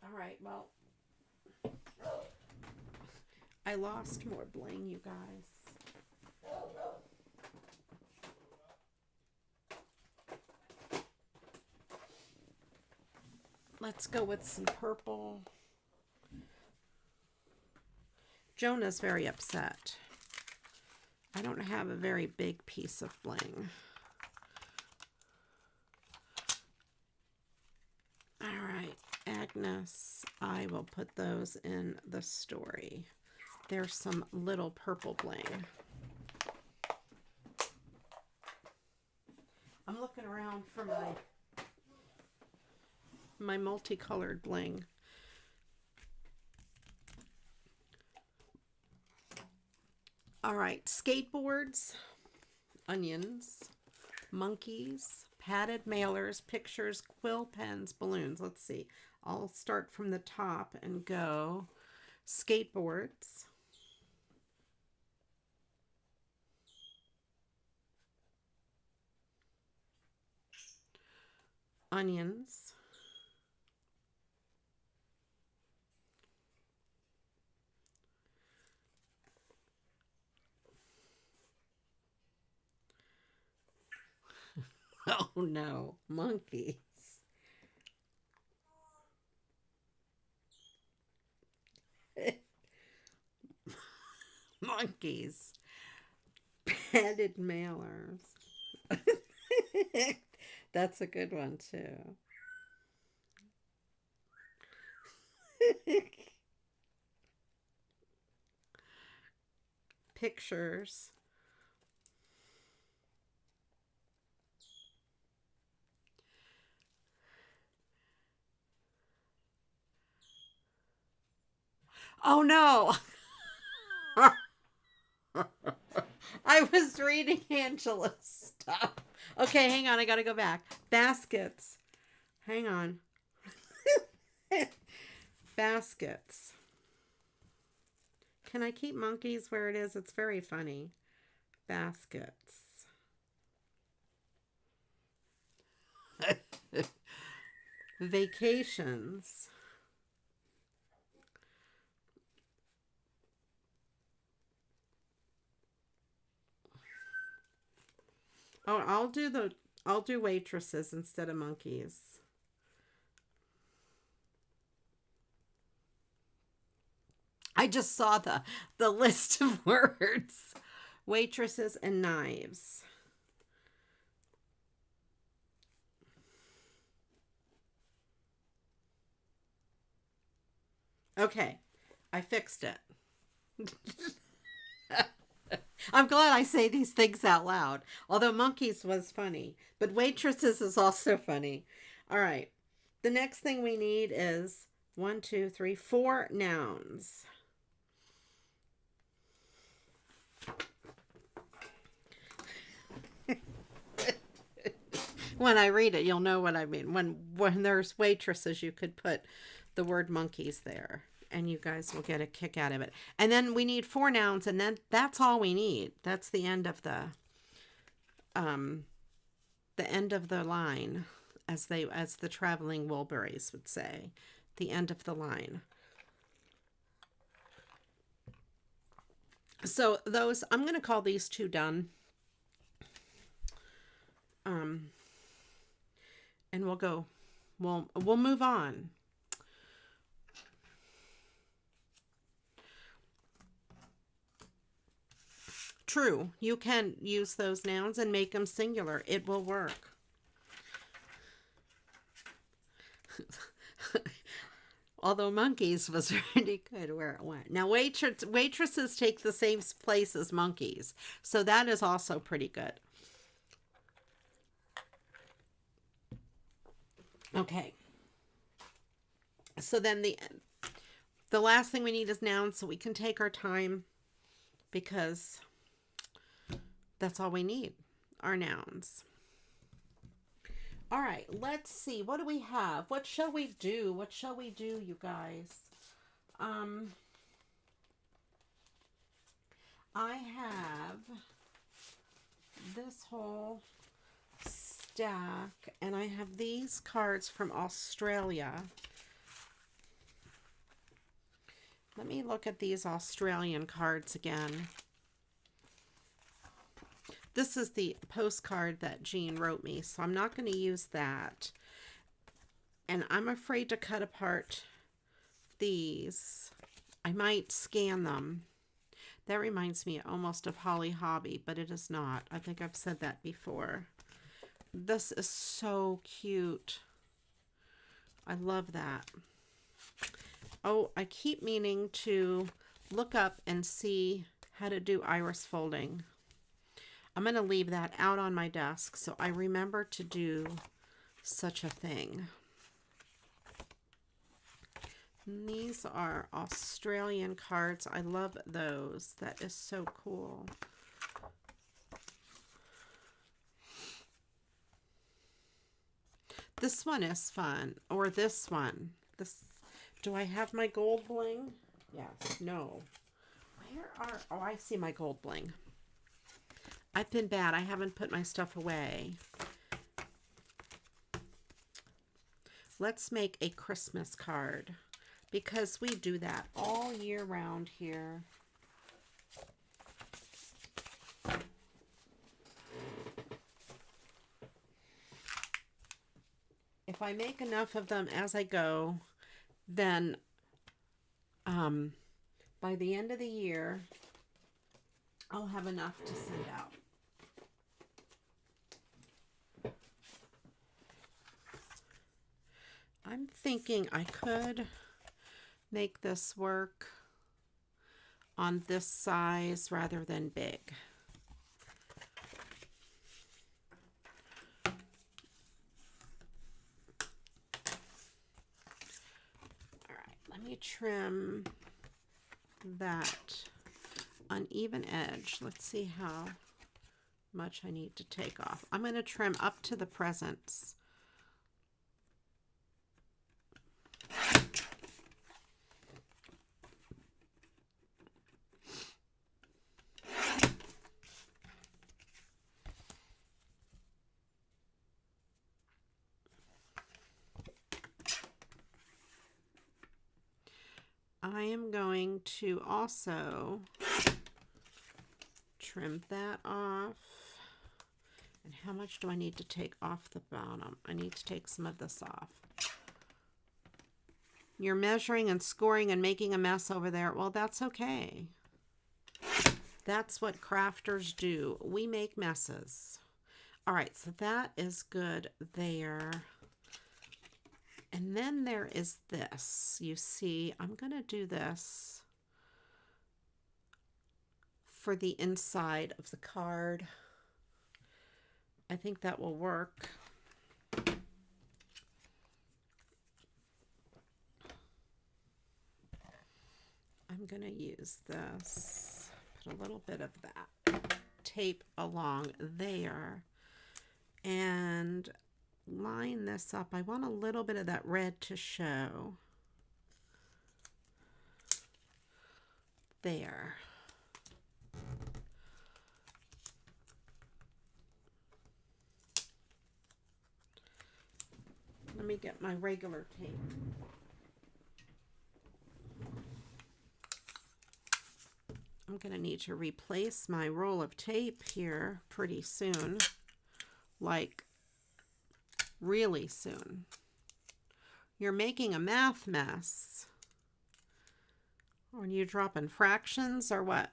All right, well, I lost more bling, you guys. Let's go with some purple. Jonah's very upset. I don't have a very big piece of bling. All right, Agnes, I will put those in the story. There's some little purple bling. I'm looking around for my multicolored bling. All right, skateboards, onions, monkeys, padded mailers, pictures, quill pens, balloons. Let's see. I'll start from the top and go skateboards. Onions. Oh no, monkeys. Monkeys. Padded mailers. That's a good one too. Pictures. Oh no. I was reading Angela's stuff. Okay, hang on. I got to go back. Baskets. Hang on. Baskets. Can I keep monkeys where it is? It's very funny. Baskets. Vacations. Oh, I'll do waitresses instead of monkeys. I just saw the list of words. Waitresses and knives. Okay, I fixed it. I'm glad I say these things out loud. Although monkeys was funny. But waitresses is also funny. All right. The next thing we need is 1, 2, 3, 4 nouns. When I read it, you'll know what I mean. When there's waitresses, you could put the word monkeys there. And you guys will get a kick out of it. And then we need 4 nouns, and then that's all we need. That's the end of the line, as the traveling Wilburys would say. The end of the line. So those, I'm going to call these 2 done. And we'll move on. True, you can use those nouns and make them singular. It will work. Although monkeys was pretty good where it went. Now waitresses take the same place as monkeys. So that is also pretty good. Okay. So then the last thing we need is nouns, so we can take our time because that's all we need, are nouns. All right, let's see. What do we have? What shall we do? What shall we do, you guys? I have this whole stack, and I have these cards from Australia. Let me look at these Australian cards again. This is the postcard that Jean wrote me, so I'm not going to use that. And I'm afraid to cut apart these. I might scan them. That reminds me almost of Holly Hobby, but it is not. I think I've said that before. This is so cute. I love that. Oh, I keep meaning to look up and see how to do iris folding. I'm going to leave that out on my desk so I remember to do such a thing. And these are Australian cards. I love those. That is so cool. This one is fun. Or this one. This. Do I have my gold bling? Yes. No. Where are... Oh, I see my gold bling. I've been bad. I haven't put my stuff away. Let's make a Christmas card because we do that all year round here. If I make enough of them as I go, then by the end of the year, I'll have enough to send out. I'm thinking I could make this work on this size rather than big. All right, let me trim that uneven edge. Let's see how much I need to take off. I'm going to trim up to the presents. I am going to also trim that off. And how much do I need to take off the bottom? I need to take some of this off. You're measuring and scoring and making a mess over there. Well, that's okay. That's what crafters do. We make messes. All right, so that is good there. And then there is this. You see, I'm going to do this for the inside of the card. I think that will work. I'm going to use this, put a little bit of that tape along there, and line this up. I want a little bit of that red to show. There. Let me get my regular tape. I'm going to need to replace my roll of tape here pretty soon. Like, really soon. You're making a math mess. Are you dropping fractions or what?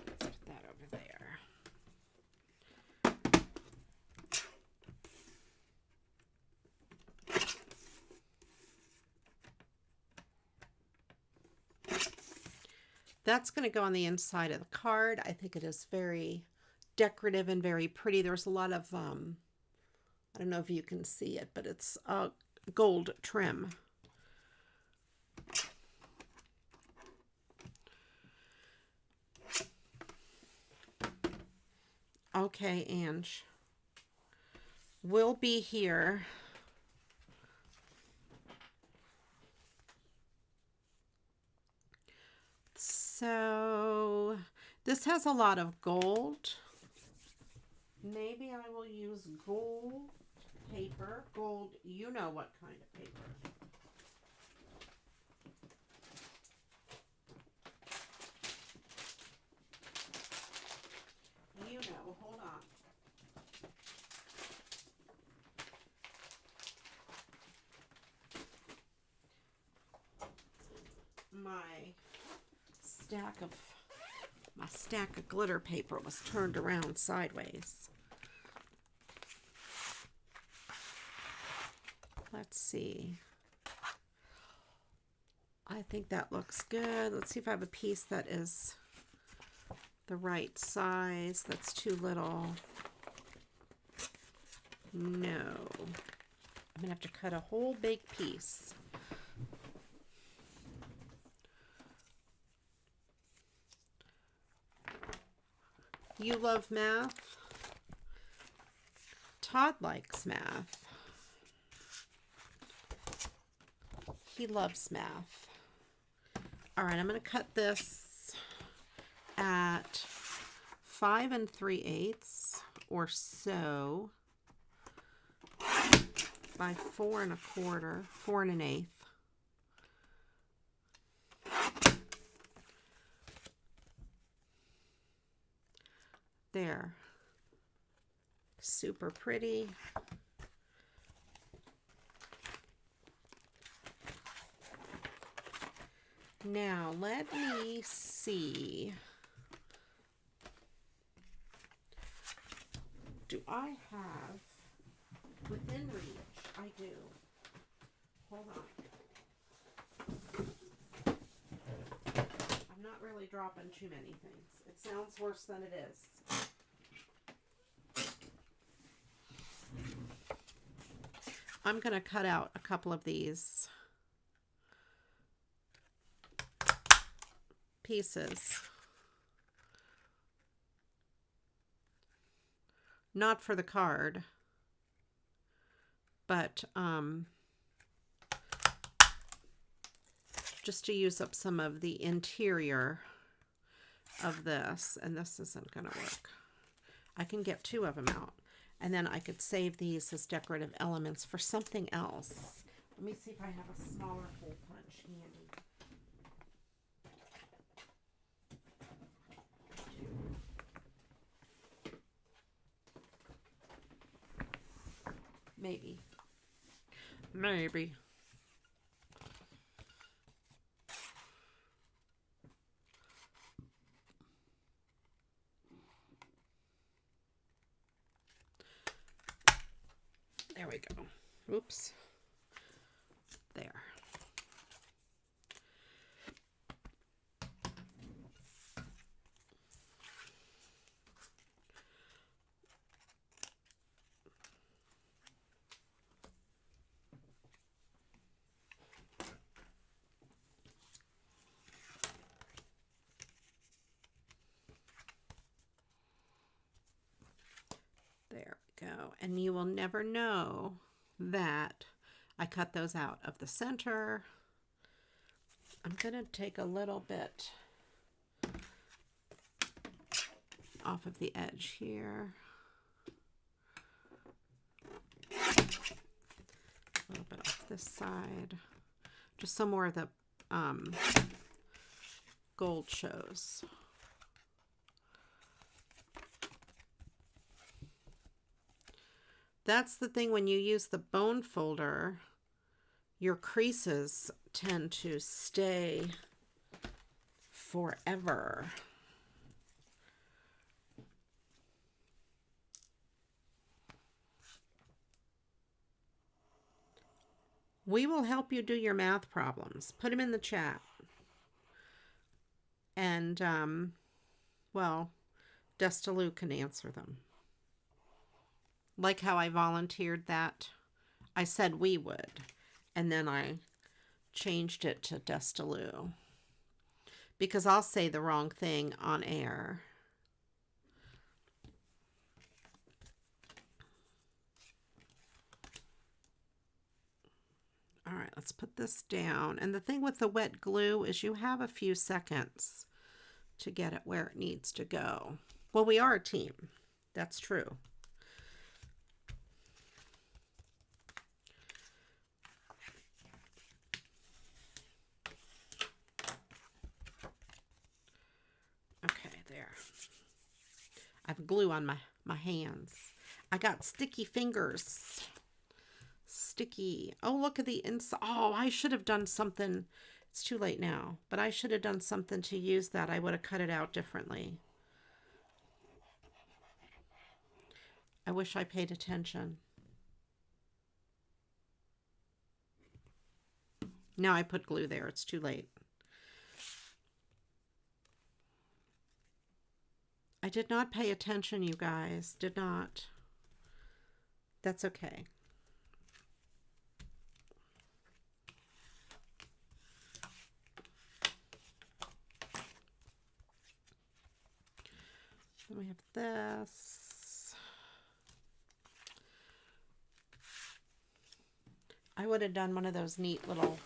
Let's put that over there. That's going to go on the inside of the card. I think it is very decorative and very pretty. There's a lot of, I don't know if you can see it, but it's gold trim. Okay, Ange. We'll be here. So this has a lot of gold. maybe I will use gold paper. Gold, you know what kind of paper. You know, hold on. My stack of glitter paper was turned around sideways. Let's see. I think that looks good. Let's see if I have a piece that is the right size. That's too little. No. I'm gonna have to cut a whole big piece. You love math? Todd likes math. He loves math. All right, I'm going to cut this at 5 3/8 or so by 4 1/4, 4 1/8. There. Super pretty. Now, let me see. Do I have, within reach, I do. Hold on. I'm not really dropping too many things. It sounds worse than it is. I'm going to cut out a couple of these pieces. Not for the card, but just to use up some of the interior of this, and this isn't going to work. I can get 2 of them out, and then I could save these as decorative elements for something else. Let me see if I have a smaller hole punch handy. Maybe. Maybe. There we go. Oops. There. There we go. And you will never know that I cut those out of the center. I'm going to take a little bit off of the edge here. A little bit off this side. Just some more of the gold shows. That's the thing, when you use the bone folder, your creases tend to stay forever. We will help you do your math problems. Put them in the chat. And, well, Destalou can answer them. Like how I volunteered that. I said we would. And then I changed it to Destalou. Because I'll say the wrong thing on air. All right, let's put this down. And the thing with the wet glue is you have a few seconds to get it where it needs to go. Well, we are a team. That's true. There. I have glue on my hands. I got sticky fingers. Sticky. Oh, look at the inside. Oh, I should have done something. It's too late now, but I should have done something to use that. I would have cut it out differently. I wish I paid attention. Now I put glue there. It's too late. I did not pay attention, you guys. Did not. That's okay. Then we have this. I would have done one of those neat little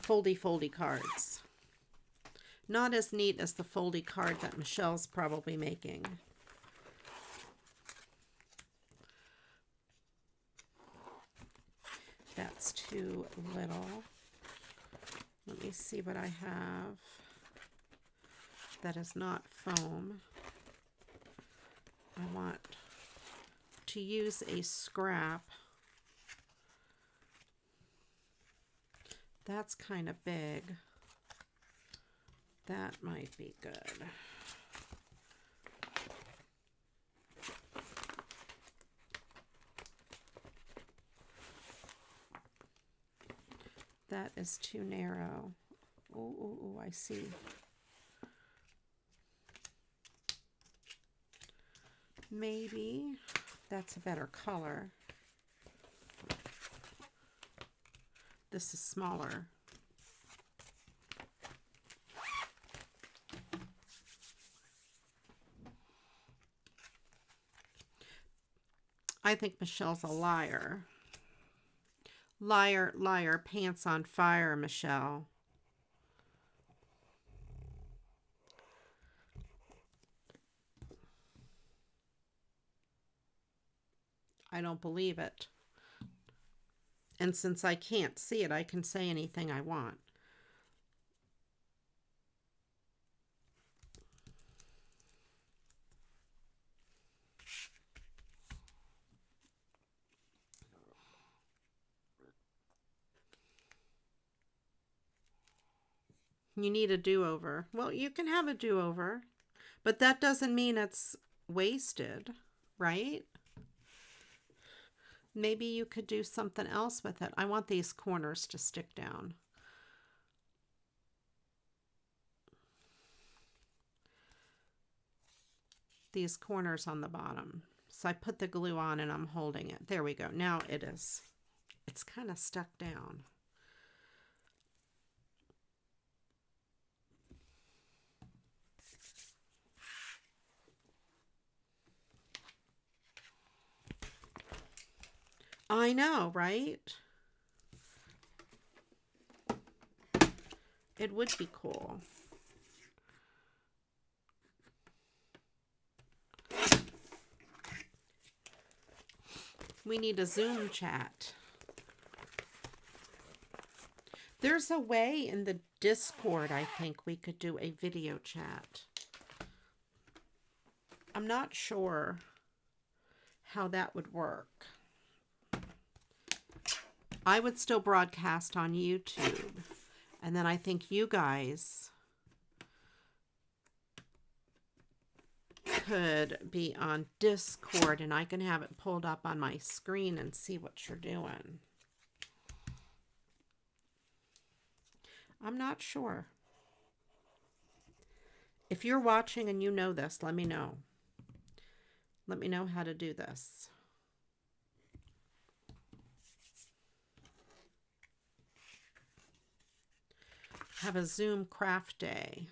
foldy cards. Not as neat as the foldy card that Michelle's probably making. That's too little. Let me see what I have that is not foam. I want to use a scrap. That's kind of big. That might be good. That is too narrow. Oh, I see. Maybe that's a better color. This is smaller. I think Michelle's a liar. Liar, liar, pants on fire, Michelle. I don't believe it. And since I can't see it, I can say anything I want. You need a do-over. Well, you can have a do-over, but that doesn't mean it's wasted, right? Maybe you could do something else with it. I want these corners to stick down. These corners on the bottom. So I put the glue on and I'm holding it. There we go. Now it is. It's kind of stuck down. I know, right? It would be cool. We need a Zoom chat. There's a way in the Discord, I think, we could do a video chat. I'm not sure how that would work. I would still broadcast on YouTube. And then I think you guys could be on Discord and I can have it pulled up on my screen and see what you're doing. I'm not sure. If you're watching and you know this, let me know. Let me know how to do this. Have a Zoom craft day.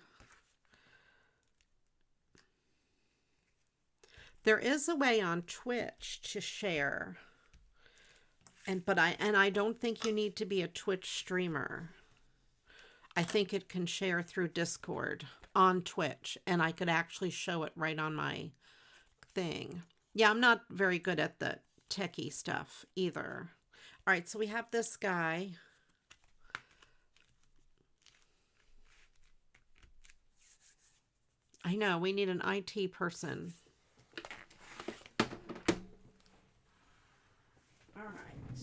There is a way on Twitch to share. But I don't think you need to be a Twitch streamer. I think it can share through Discord on Twitch and I could actually show it right on my thing. Yeah, I'm not very good at the techie stuff either. All right, so we have this guy. I I know, we need an IT person. All right.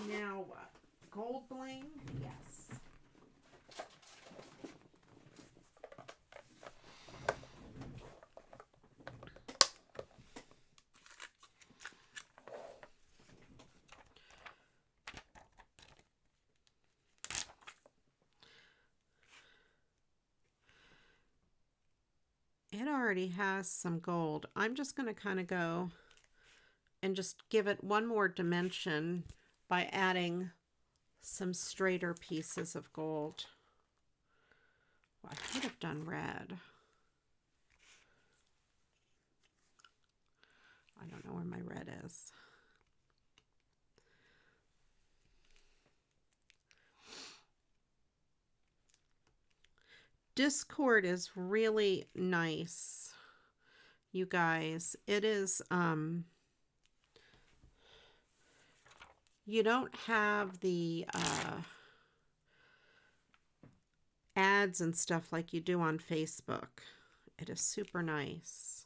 Now what? Gold bling? Yes. It already has some gold. I'm just going to kind of go and just give it one more dimension by adding some straighter pieces of gold. Well, I could have done red. I don't know where my red is. Discord is really nice, you guys. It is, you don't have the ads and stuff like you do on Facebook. It is super nice.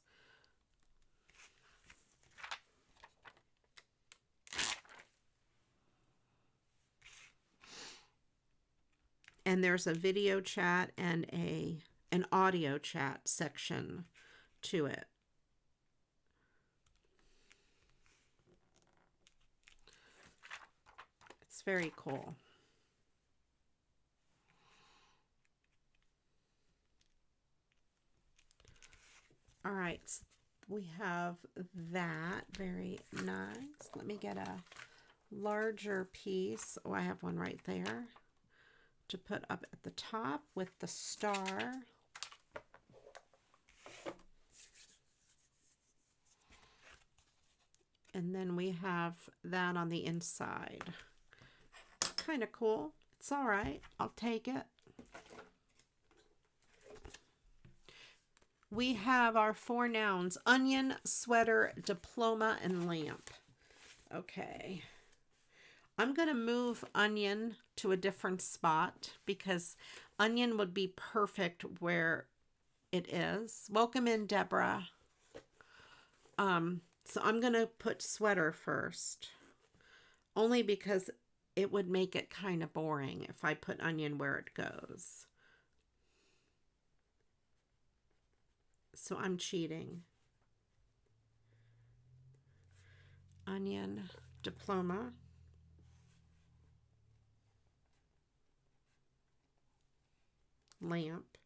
And there's a video chat and an audio chat section to it. It's very cool. All right, we have that. Very nice. Let me get a larger piece. Oh, I have one right there to put up at the top with the star. And then we have that on the inside. Kind of cool. It's all right. I'll take it. We have our 4 nouns: onion, sweater, diploma, and lamp. Okay. I'm going to move onion to a different spot because onion would be perfect where it is. Welcome in, Deborah. So I'm going to put sweater first, only because it would make it kind of boring if I put onion where it goes. So I'm cheating. Onion, diploma. Lamp.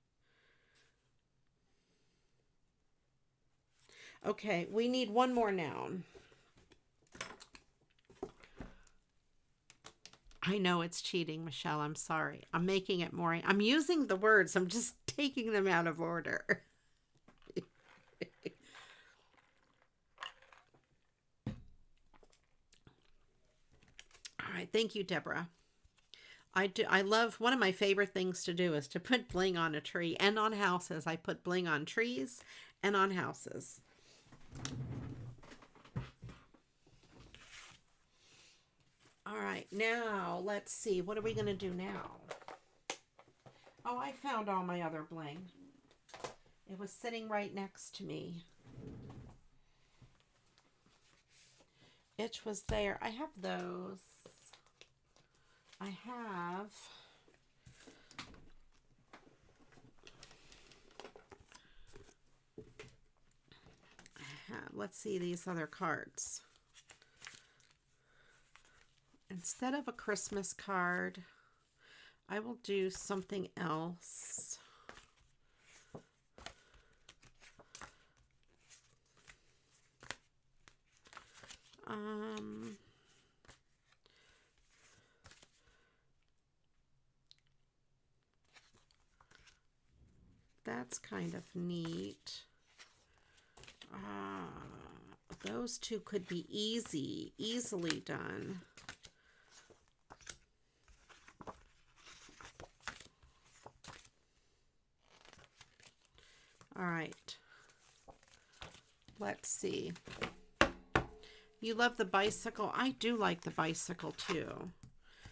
Okay, we need one more noun. I know it's cheating, Michelle. I'm sorry. I'm making it more. I'm using the words. I'm just taking them out of order. All right. Thank you, Deborah. I love, one of my favorite things to do is to put bling on a tree and on houses. I put bling on trees and on houses. All right, now let's see. What are we going to do now? Oh, I found all my other bling. It was sitting right next to me. It was there. I have those. I have let's see these other cards. Instead of a Christmas card, I will do something else. That's kind of neat. Those two could be easily done. All right. Let's see. You love the bicycle? I do like the bicycle too.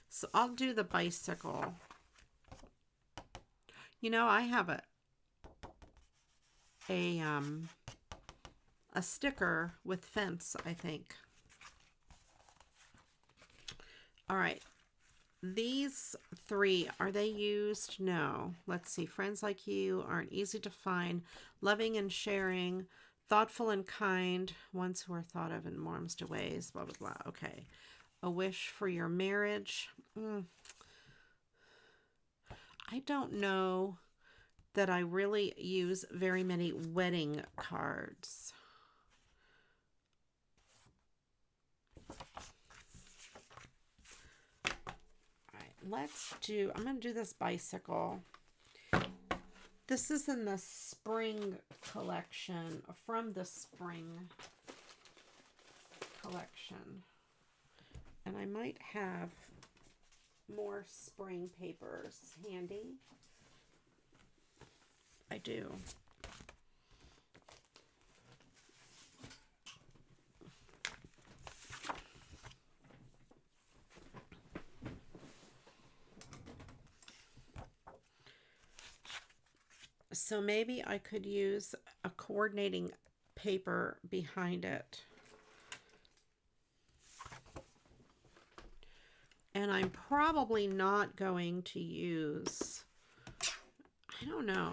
So I'll do the bicycle. You know, I have a a sticker with fence, I think. All right. These three, are they used? No. Let's see. Friends like you aren't easy to find, loving and sharing, thoughtful and kind, ones who are thought of in warmest of ways, blah, blah, blah. Okay. A wish for your marriage. I don't know that I really use very many wedding cards. I'm going to do this bicycle. This is in the spring collection, from the spring collection. And I might have more spring papers handy. I do. So maybe I could use a coordinating paper behind it. And I'm probably not going to use, I don't know.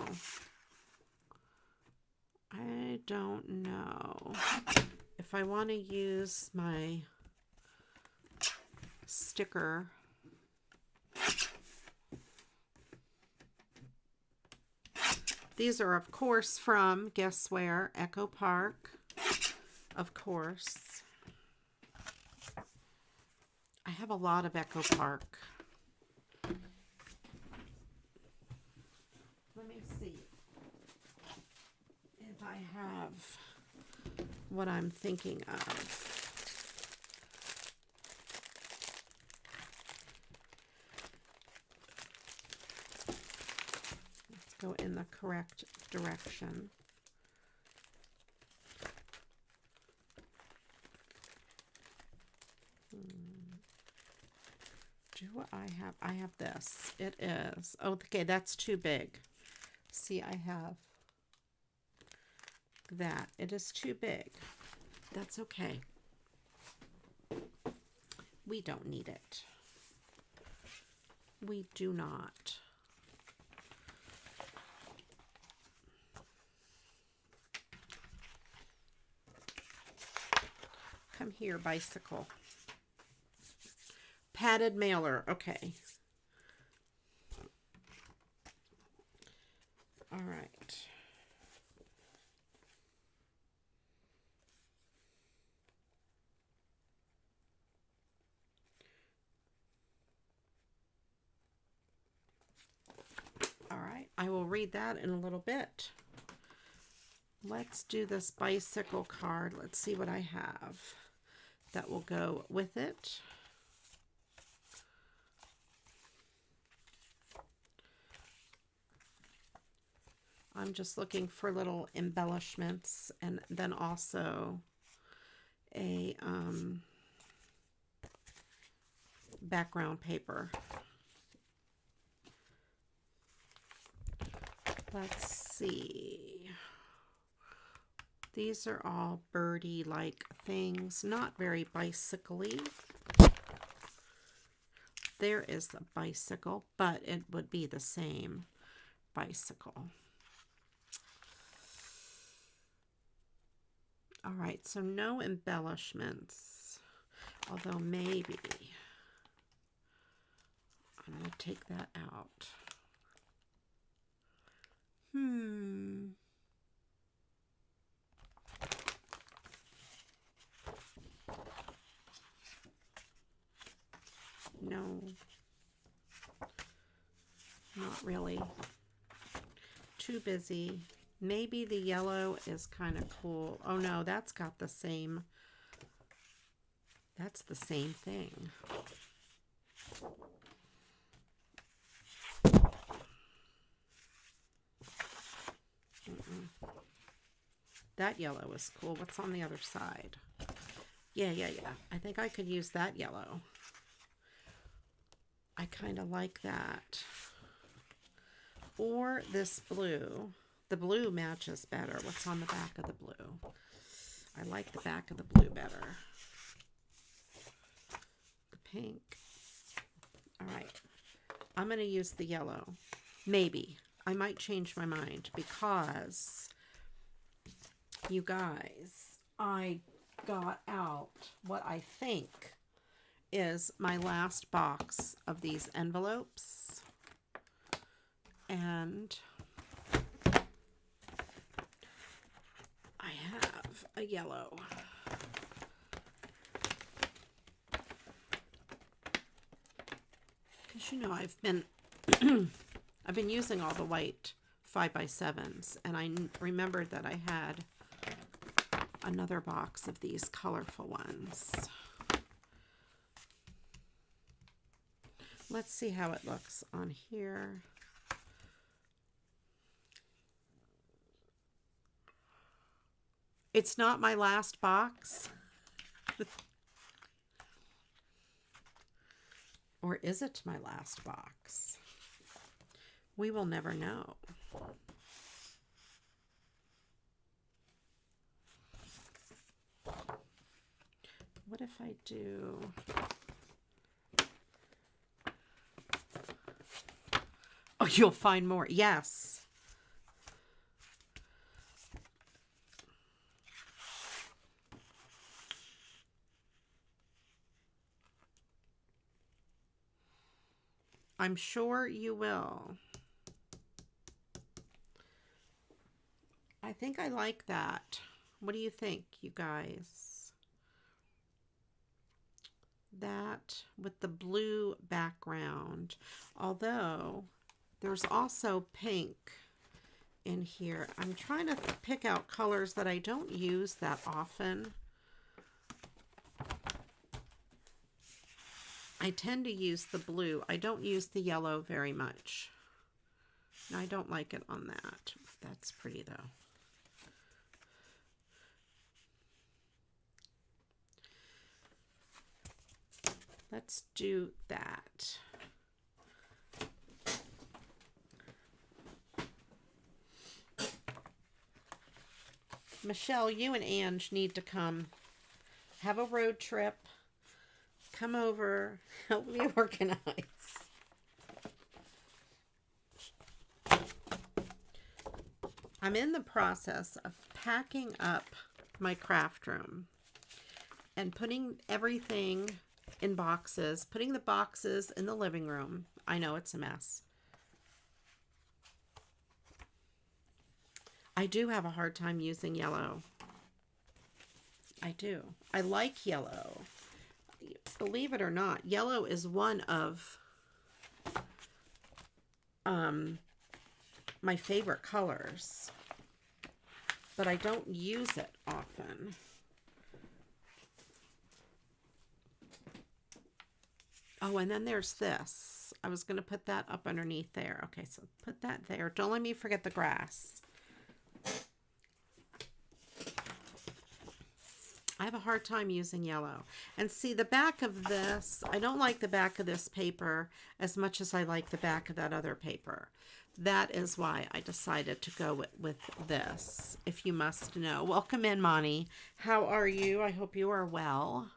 I don't know if I want to use my sticker. These are, of course, from, guess where? Echo Park, of course. I have a lot of Echo Park. Let me see if I have what I'm thinking of. Go in the correct direction. Do I have? I have this. It is. Oh, okay, that's too big. See, I have that. It is too big. That's okay. We don't need it. We do not. Come here, bicycle. Padded mailer. Okay. All right. All right. I will read that in a little bit. Let's do this bicycle card. Let's see what I have that will go with it. I'm just looking for little embellishments, and then also a background paper. Let's see. These are all birdie-like things, not very bicycle-y. There is the bicycle, but it would be the same bicycle. All right, so no embellishments, although maybe I'm going to take that out. No, not really. Too busy. Maybe the yellow is kind of cool. Oh no, that's got the same. That's the same thing. That yellow is cool. What's on the other side? Yeah. I think I could use that yellow. I kind of like that. Or this blue. The blue matches better. What's on the back of the blue? I like the back of the blue better. The pink. All right. I'm going to use the yellow. Maybe. I might change my mind because, you guys, I got out what I think is my last box of these envelopes. And I have a yellow. Because, you know, I've been using all the white 5x7s, and I remembered that I had another box of these colorful ones. Let's see how it looks on here. It's not my last box. Or is it my last box? We will never know. What if I do... Oh, you'll find more. Yes. I'm sure you will. I think I like that. What do you think, you guys? That with the blue background. Although there's also pink in here. I'm trying to pick out colors that I don't use that often. I tend to use the blue. I don't use the yellow very much. I don't like it on that. That's pretty though. Let's do that. Michelle, you and Ange need to come have a road trip. Come over, help me organize. I'm in the process of packing up my craft room and putting everything in boxes, putting the boxes in the living room. I know it's a mess. I do have a hard time using yellow. I do. I like yellow. Believe it or not, yellow is one of my favorite colors, but I don't use it often. Oh, and then there's this. I was going to put that up underneath there. Okay, so put that there. Don't let me forget the grass. I have a hard time using yellow. And see, the back of this, I don't like the back of this paper as much as I like the back of that other paper. That is why I decided to go with this, if you must know. Welcome in, Monty. How are you? I hope you are well.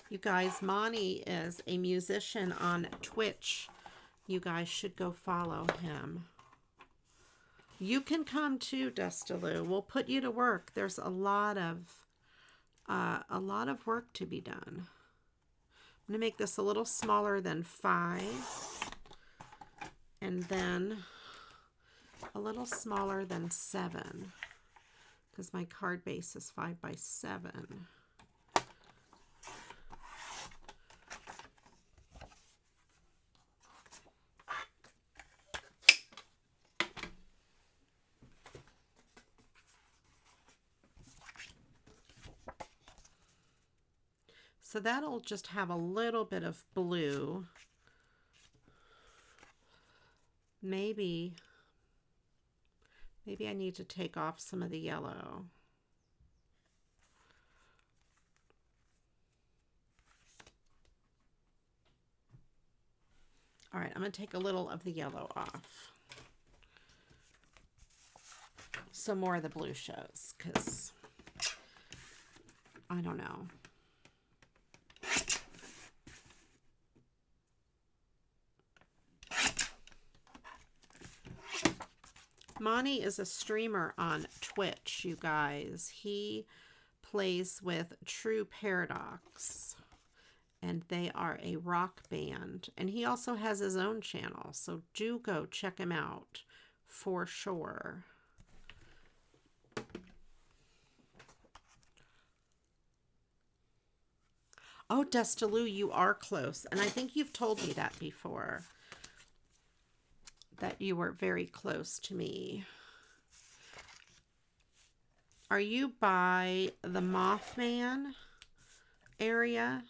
You guys, Monty is a musician on Twitch. You guys should go follow him. You can come too, Destaloo. We'll put you to work. There's a lot of work to be done. I'm going to make this a little smaller than 5, and then a little smaller than 7, because my card base is 5x7. So that'll just have a little bit of blue. Maybe I need to take off some of the yellow. All right, I'm going to take a little of the yellow off. So more of the blue shows, because I don't know. Monty is a streamer on Twitch, you guys. He plays with True Paradox, and they are a rock band. And he also has his own channel, so do go check him out for sure. Oh, Destaloo, you are close. And I think you've told me that before, that you were very close to me. Are you by the Mothman area?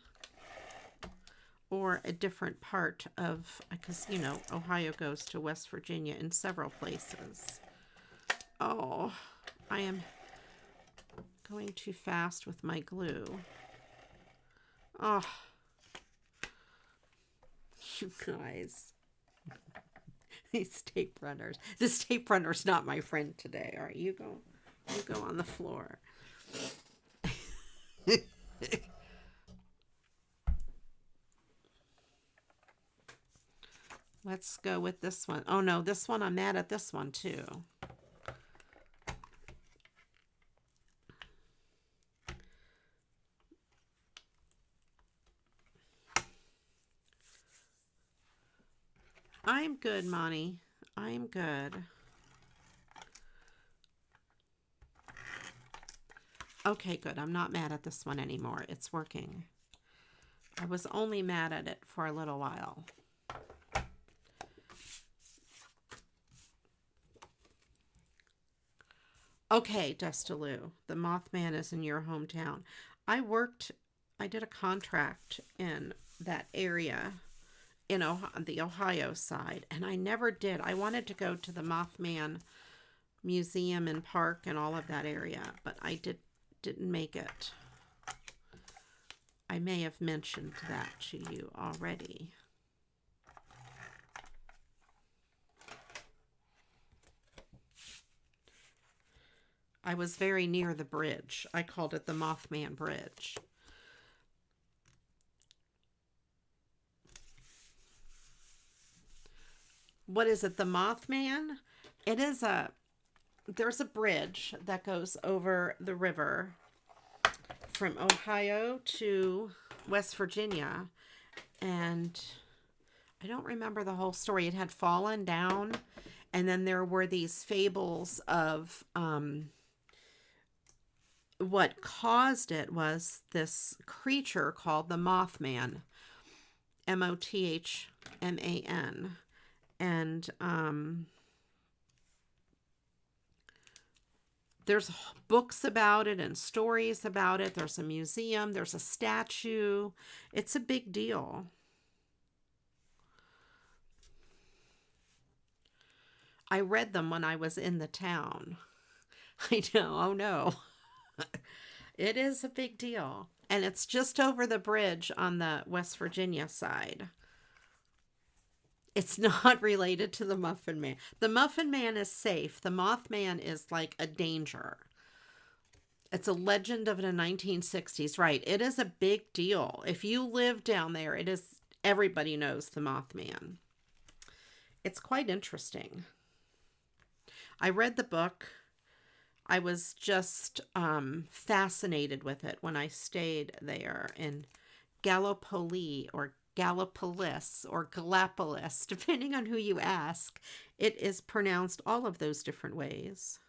Or a different part of, because, you know, Ohio goes to West Virginia in several places. Oh, I am going too fast with my glue. Oh, you guys. These tape runners. This tape runner's not my friend today. All right, you go on the floor. Let's go with this one. Oh no, this one, I'm mad at this one too. I'm good, Monty. I'm good. Okay, good. I'm not mad at this one anymore. It's working. I was only mad at it for a little while. Okay, Destaloo, the Mothman is in your hometown. I did a contract in that area in the Ohio side, and I never did. I wanted to go to the Mothman Museum and Park and all of that area, but I didn't make it. I may have mentioned that to you already. I was very near the bridge. I called it the Mothman Bridge. What is it, the Mothman? It is there's a bridge that goes over the river from Ohio to West Virginia. And I don't remember the whole story. It had fallen down. And then there were these fables of what caused it was this creature called the Mothman. M-O-T-H-M-A-N. And there's books about it and stories about it. There's a museum. There's a statue. It's a big deal. I read them when I was in the town. I know. Oh, no. It is a big deal. And it's just over the bridge on the West Virginia side. It's not related to the Muffin Man. The Muffin Man is safe. The Mothman is like a danger. It's a legend of the 1960s. Right. It is a big deal. If you live down there, everybody knows the Mothman. It's quite interesting. I read the book. I was just fascinated with it when I stayed there in Gallipoli or Gallipolis or Gallipolis, depending on who you ask. It is pronounced all of those different ways.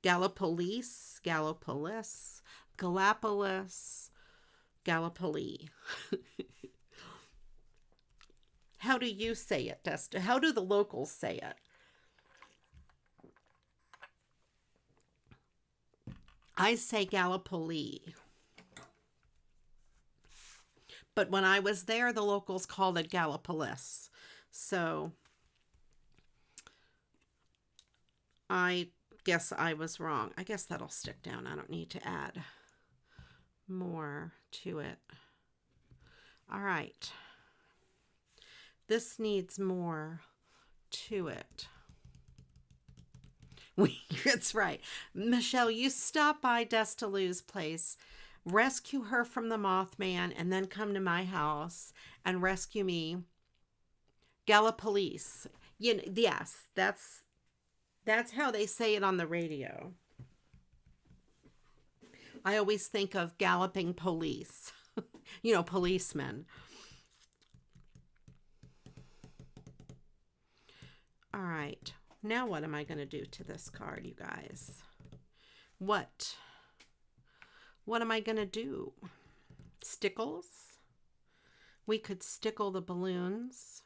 Gallipolis, Gallipolis, Gallipolis, Gallipoli. How do you say it, Desta? How do the locals say it? I say Gallipoli. But when I was there, the locals called it Gallipolis. So I guess I was wrong. I guess that'll stick down. I don't need to add more to it. All right. This needs more to it. That's right. Michelle, you stop by Destalou's place, rescue her from the Mothman, and then come to my house and rescue me. Gallipolice. You know, yes, that's how they say it on the radio. I always think of galloping police. You know, policemen. All right. Now what am I going to do to this card, you guys? What am I going to do? Stickles? We could stickle the balloons.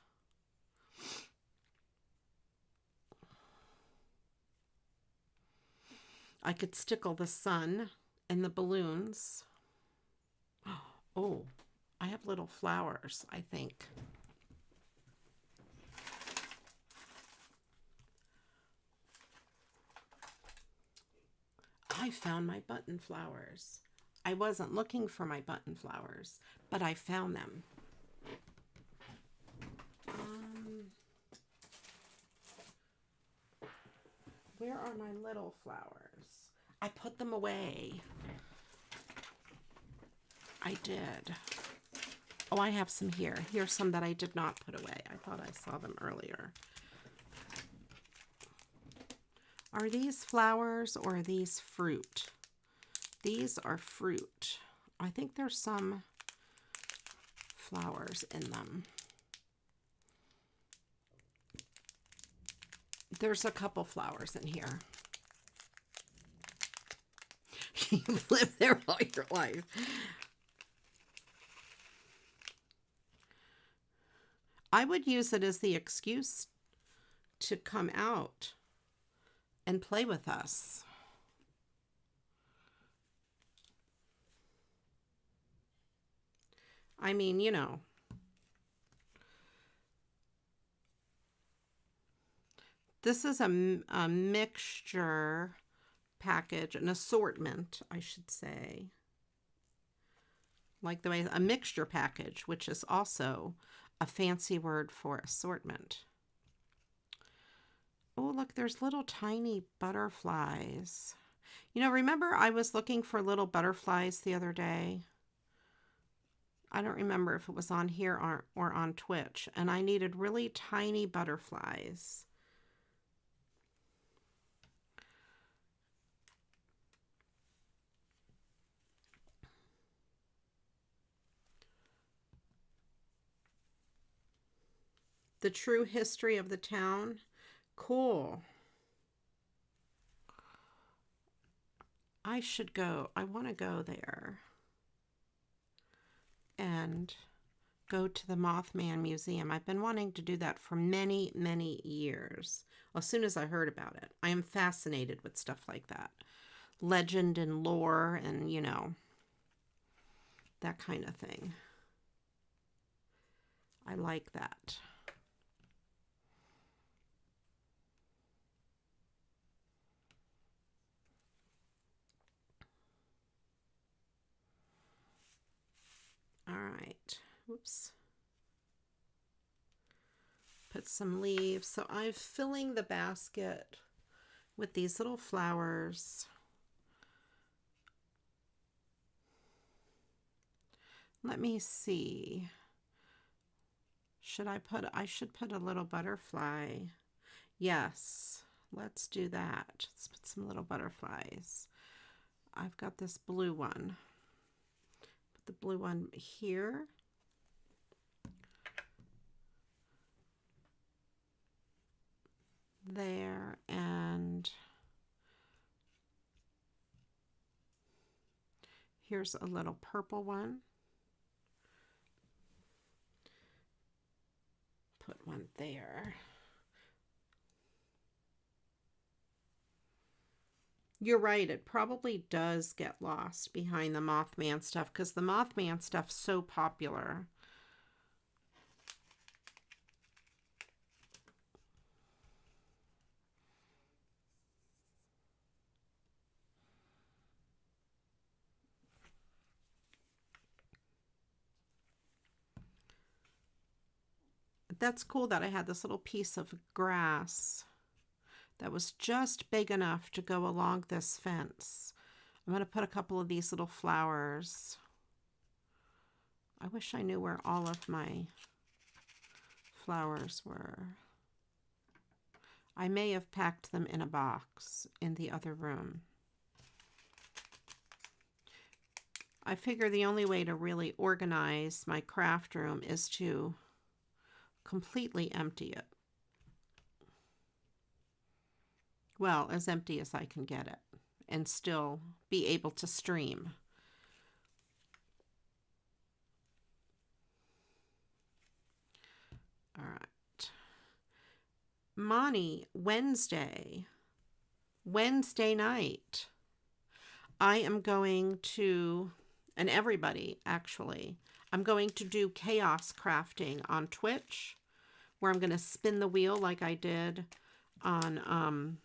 I could stickle the sun and the balloons. Oh, I have little flowers, I think. I found my button flowers. I wasn't looking for my button flowers, but I found them. Where are my little flowers? I put them away. I did. Oh, I have some here. Here's some that I did not put away. I thought I saw them earlier. Are these flowers or are these fruit? These are fruit. I think there's some flowers in them. There's a couple flowers in here. You've lived there all your life. I would use it as the excuse to come out and play with us. I mean, you know. This is a mixture package, an assortment, I should say. Like the way a mixture package, which is also a fancy word for assortment. Oh, look, there's little tiny butterflies. You know, remember I was looking for little butterflies the other day? I don't remember if it was on here or on Twitch. And I needed really tiny butterflies. The true history of the town. Cool. I should go. I want to go there and go to the Mothman Museum. I've been wanting to do that for many, many years. As soon as I heard about it, I am fascinated with stuff like that. Legend and lore and, you know, that kind of thing. I like that. All right, whoops. Put some leaves. So I'm filling the basket with these little flowers. Let me see. I should put a little butterfly. Yes, let's do that. Let's put some little butterflies. I've got this blue one. The blue one here. There, and here's a little purple one. Put one there. You're right, it probably does get lost behind the Mothman stuff because the Mothman stuff's so popular. that's cool that I had this little piece of grass that was just big enough to go along this fence. I'm going to put a couple of these little flowers. I wish I knew where all of my flowers were. I may have packed them in a box in the other room. I figure the only way to really organize my craft room is to completely empty it. Well, as empty as I can get it, and still be able to stream. All right. Monty, Wednesday night, I am going to, and everybody actually, I'm going to do chaos crafting on Twitch, where I'm going to spin the wheel like I did on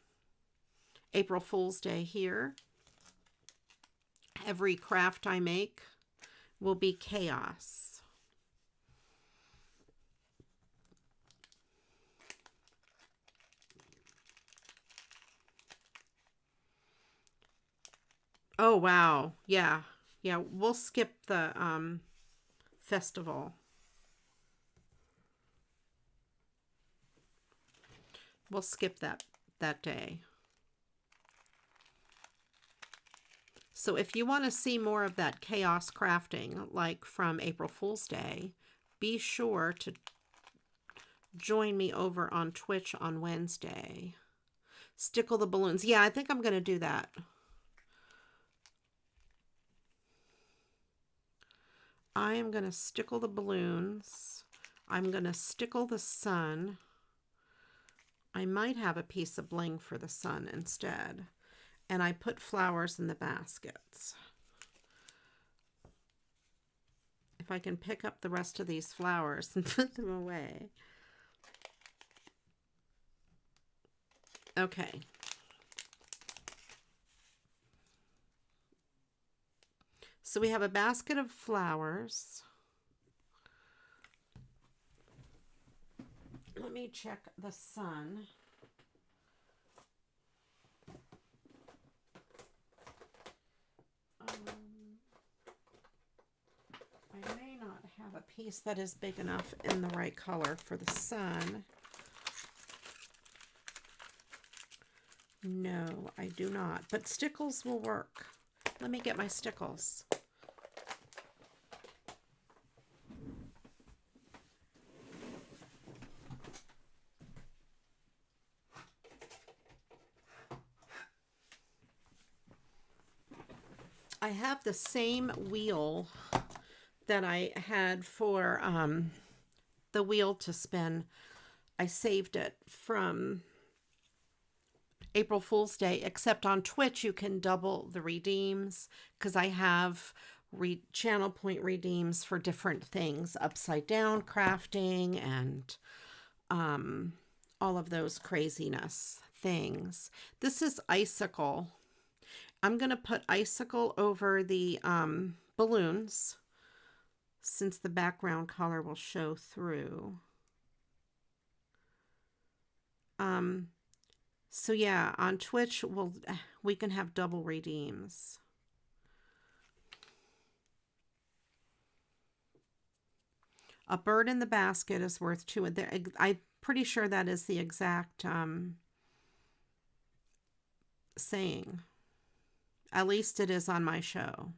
April Fool's Day here. Every craft I make will be chaos. Oh, wow. Yeah. Yeah, we'll skip the festival. We'll skip that day. So if you want to see more of that chaos crafting, like from April Fool's Day, be sure to join me over on Twitch on Wednesday. Stickle the balloons. Yeah, I think I'm going to do that. I am going to stickle the balloons. I'm going to stickle the sun. I might have a piece of bling for the sun instead. And I put flowers in the baskets. If I can pick up the rest of these flowers and put them away. Okay. So we have a basket of flowers. Let me check the sun. I may not have a piece that is big enough in the right color for the sun. No, I do not. But stickles will work. Let me get my stickles. I have the same wheel that I had for the wheel to spin. I saved it from April Fool's Day, except on Twitch you can double the redeems because I have channel point redeems for different things, upside down crafting and all of those craziness things. This is icicle. I'm going to put icicle over the balloons since the background color will show through. So yeah, on Twitch we can have double redeems. A bird in the basket is worth two. I'm pretty sure that is the exact saying. At least it is on my show.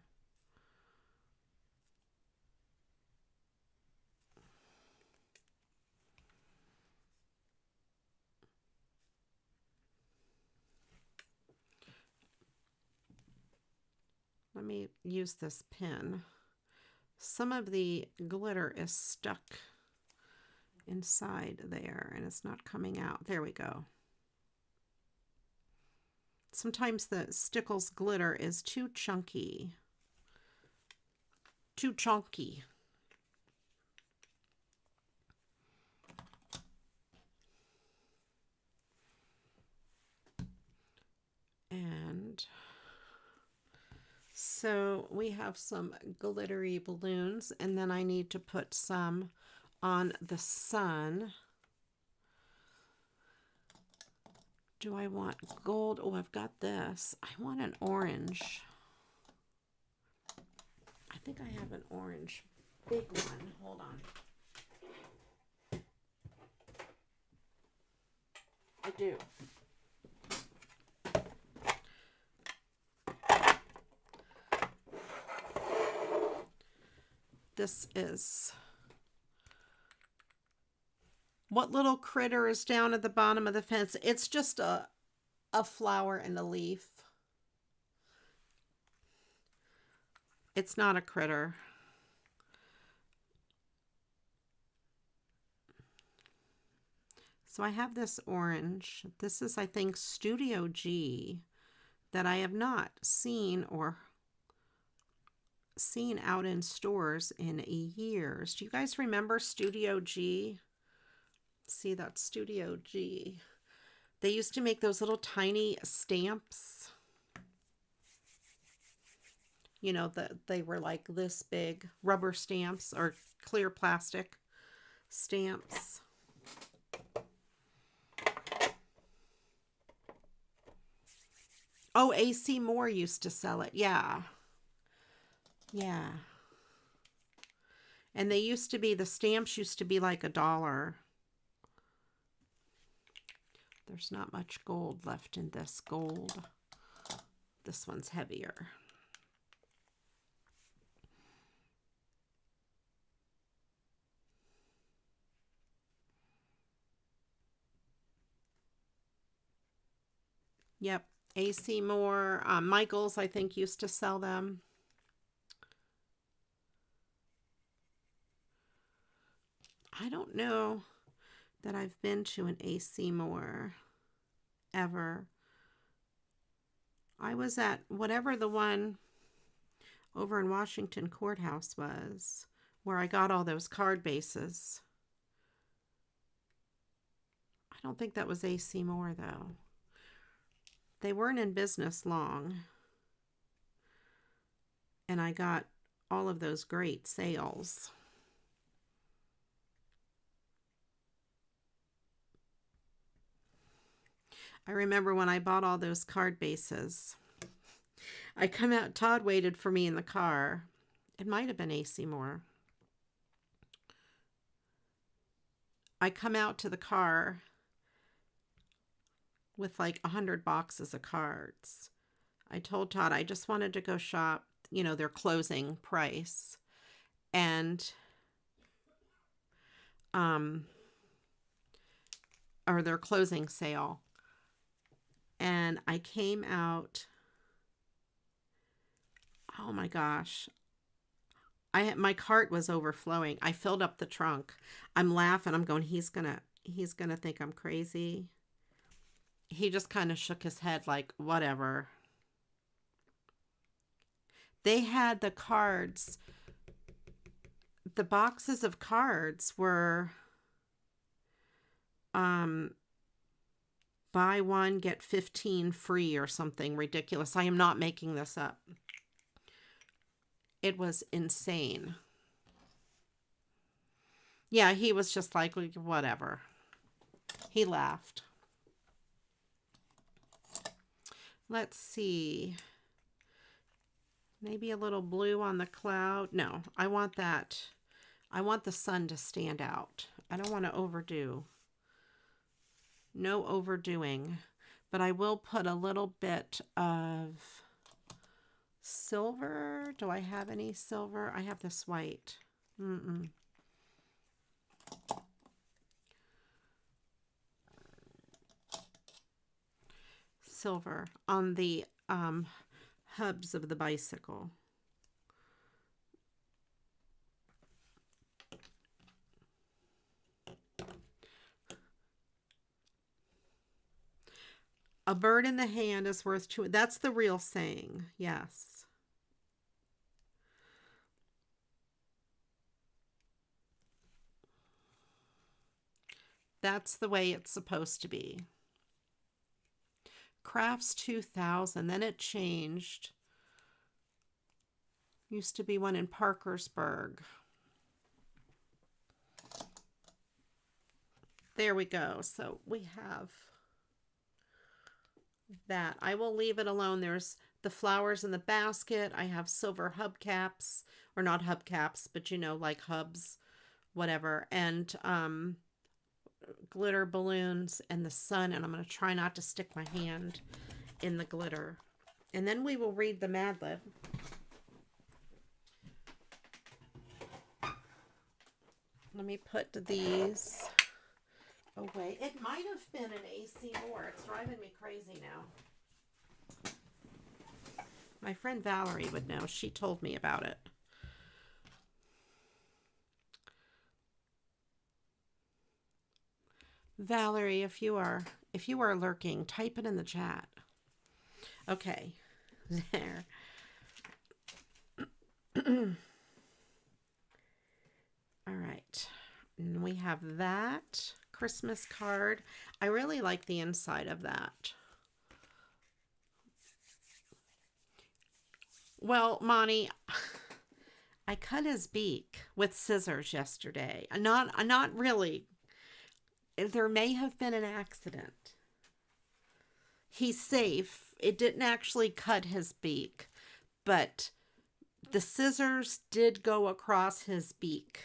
Let me use this pin. Some of the glitter is stuck inside there and it's not coming out. There we go. Sometimes the stickles glitter is too chunky. Too chunky. And so we have some glittery balloons, and then I need to put some on the sun. Do I want gold? Oh, I've got this. I want an orange. I think I have an orange. Big one. Hold on. I do. This is... What little critter is down at the bottom of the fence? It's just a flower and a leaf. It's not a critter. So I have this orange. This is, I think, Studio G that I have not seen out in stores in years. Do you guys remember Studio G? See, that's Studio G. They used to make those little tiny stamps. You know, they were like this big, rubber stamps or clear plastic stamps. Oh, AC Moore used to sell it. Yeah. Yeah. And they used to be, the stamps used to be like $1. There's not much gold left in this gold. This one's heavier. Yep. AC Moore. Michael's, I think, used to sell them. I don't know that I've been to an AC Moore ever. I was at whatever the one over in Washington Courthouse was, where I got all those card bases. I don't think that was AC Moore, though. They weren't in business long. And I got all of those great sales. I remember when I bought all those card bases. I come out, Todd waited for me in the car. It might have been AC Moore. I come out to the car with like 100 boxes of cards. I told Todd I just wanted to go shop, you know, their closing price. And, or their closing sale. And I came out, oh my gosh, my cart was overflowing. I filled up the trunk. I'm laughing. I'm going, he's gonna think I'm crazy. He just kind of shook his head like, whatever. They had the cards. The boxes of cards were buy one, get 15 free or something ridiculous. I am not making this up. It was insane. Yeah, he was just like, whatever. He laughed. Let's see. Maybe a little blue on the cloud. No, I want that. I want the sun to stand out. I don't want to overdo. No overdoing. But I will put a little bit of silver. Do I have any silver? I have this white. Silver on the hubs of the bicycle. A bird in the hand is worth two. That's the real saying. Yes. That's the way it's supposed to be. Crafts 2000, then it changed. Used to be one in Parkersburg. there we go. So we have that. I will leave it alone. There's the flowers in the basket. I have silver hubcaps, or not hubcaps, but you know, like hubs, whatever. And glitter balloons and the sun. And I'm going to try not to stick my hand in the glitter. And then we will read the Mad Lib. Let me put these away. It might have been an AC Moore. It's driving me crazy now. My friend Valerie would know. She told me about it. Valerie, if you are lurking, type it in the chat. Okay. There. All right. And we have that Christmas card. I really like the inside of that. Well, Monty, I cut his beak with scissors yesterday. Not really. There may have been an accident. He's safe. It didn't actually cut his beak, but the scissors did go across his beak,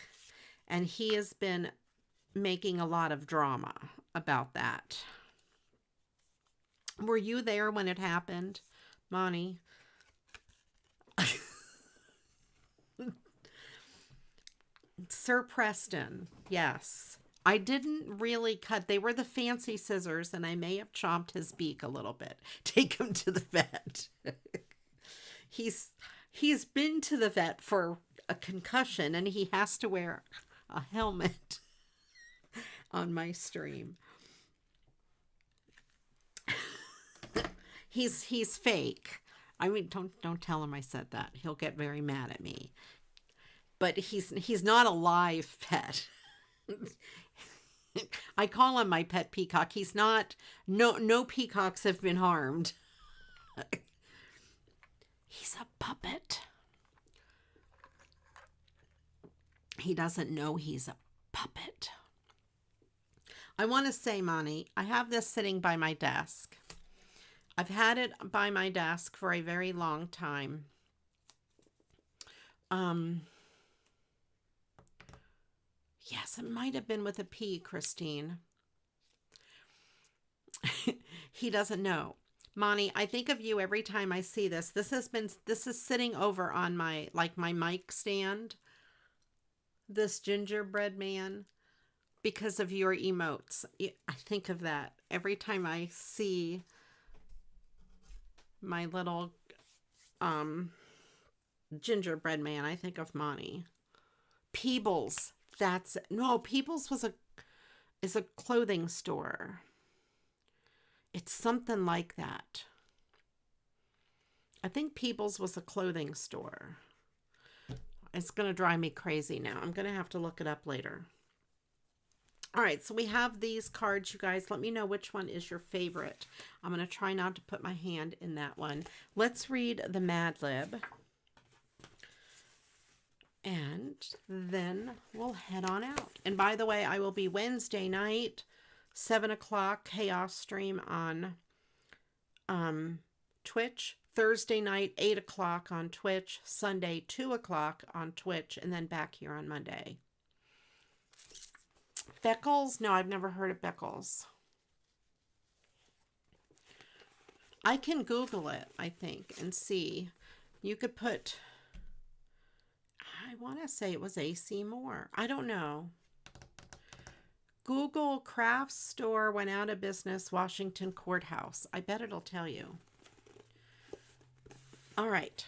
and he has been making a lot of drama about that. Were you there when it happened, Monty? Sir Preston, yes. I didn't really cut. They were the fancy scissors, and I may have chomped his beak a little bit. Take him to the vet. He's been to the vet for a concussion, and he has to wear a helmet on my stream. He's fake. I mean, don't tell him I said that. He'll get very mad at me. But he's not a live pet. I call him my pet peacock. He's not. No peacocks have been harmed. He's a puppet. He doesn't know he's a puppet. I want to say, Monty, I have this sitting by my desk. I've had it by my desk for a very long time. Yes, it might have been with a P, Christine. He doesn't know. Monty, I think of you every time I see this. This is sitting over on my mic stand. This gingerbread man, because of your emotes. I think of that every time I see my little gingerbread man. I think of Monty. Peebles. Peebles is a clothing store. It's something like that. I think Peebles was a clothing store. It's going to drive me crazy now. I'm going to have to look it up later. All right, so we have these cards, you guys. Let me know which one is your favorite. I'm going to try not to put my hand in that one. Let's read the Mad Lib. And then we'll head on out. And by the way, I will be Wednesday night, 7 o'clock, Chaos stream on Twitch. Thursday night, 8 o'clock on Twitch. Sunday, 2 o'clock on Twitch. And then back here on Monday. Beckles? No, I've never heard of Beckles. I can Google it, I think, and see. You could put... I want to say it was AC Moore. I don't know. Google craft store went out of business, Washington Courthouse. I bet it'll tell you. All right.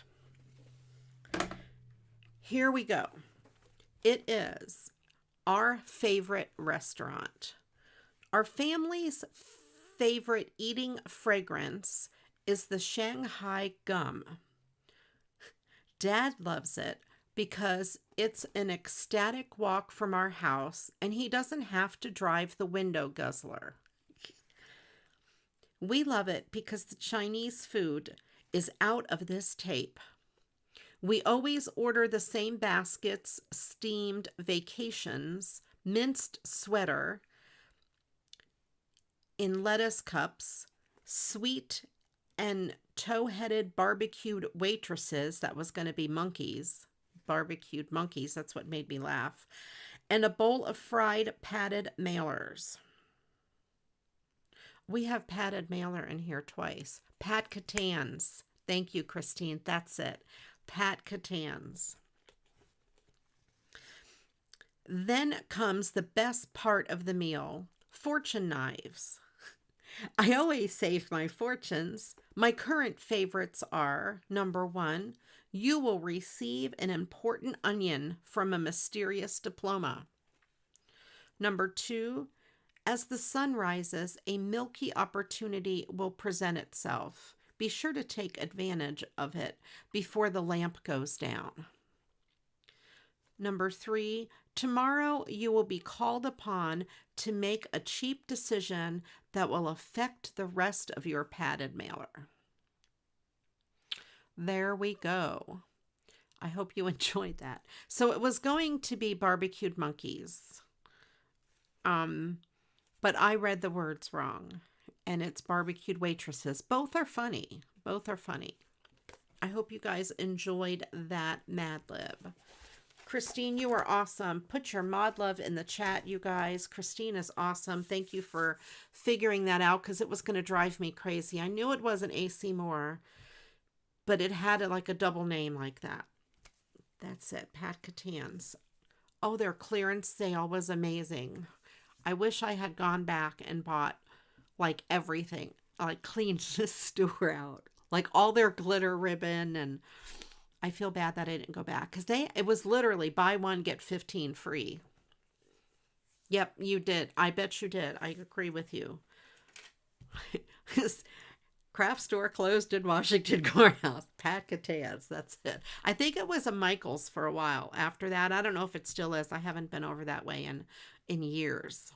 Here we go. It is our favorite restaurant. Our family's favorite eating fragrance is the Shanghai gum. Dad loves it because it's an ecstatic walk from our house and he doesn't have to drive the window guzzler. We love it because the Chinese food is out of this tape. We always order the same baskets: steamed vacations, minced sweater, in lettuce cups, sweet and toe-headed barbecued waitresses, that was going to be monkeys, barbecued monkeys, that's what made me laugh, and a bowl of fried patted mailers. We have patted mailer in here twice. Pat Catans. Thank you, Christine. That's it. Pat Catans. Then comes the best part of the meal, fortune knives. I always save my fortunes. My current favorites are, number 1, you will receive an important onion from a mysterious diploma. Number 2, as the sun rises, a milky opportunity will present itself. Be sure to take advantage of it before the lamp goes down. Number 3, tomorrow you will be called upon to make a cheap decision that will affect the rest of your padded mailer. There we go. I hope you enjoyed that. So it was going to be barbecued monkeys. But I read the words wrong, and it's barbecued waitresses. Both are funny. Both are funny. I hope you guys enjoyed that Mad Lib. Christine, you are awesome. Put your mod love in the chat, you guys. Christine is awesome. Thank you for figuring that out, because it was going to drive me crazy. I knew it wasn't AC Moore, but it had like a double name like that. That's it. Pat Catans. Oh, their clearance sale was amazing. I wish I had gone back and bought like everything. Like cleaned this store out. Like all their glitter ribbon, and I feel bad that I didn't go back, because it was literally buy one, get 15 free. Yep, you did. I bet you did. I agree with you. Craft store closed in Washington Courthouse. Pat Catans. That's it. I think it was a Michael's for a while. After that, I don't know if it still is. I haven't been over that way in years.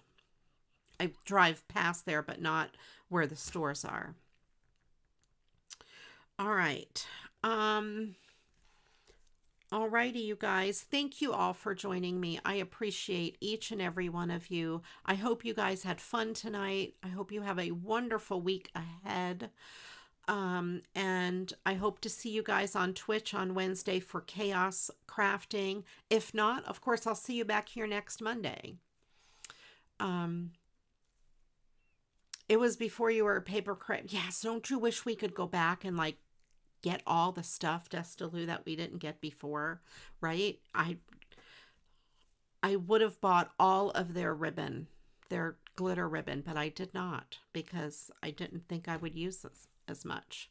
I drive past there, but not where the stores are. All right. Alrighty, you guys. Thank you all for joining me. I appreciate each and every one of you. I hope you guys had fun tonight. I hope you have a wonderful week ahead. And I hope to see you guys on Twitch on Wednesday for Chaos Crafting. If not, of course, I'll see you back here next Monday. It was before you were a paper craft. Yes, don't you wish we could go back and like get all the stuff, Destalu, that we didn't get before, right? I would have bought all of their ribbon, their glitter ribbon, but I did not, because I didn't think I would use this as much.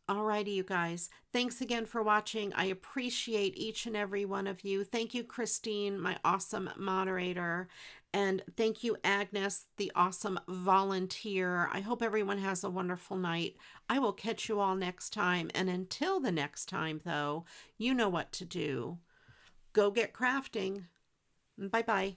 Alrighty, you guys. Thanks again for watching. I appreciate each and every one of you. Thank you, Christine, my awesome moderator. And thank you, Agnes, the awesome volunteer. I hope everyone has a wonderful night. I will catch you all next time. And until the next time, though, you know what to do. Go get crafting. Bye-bye.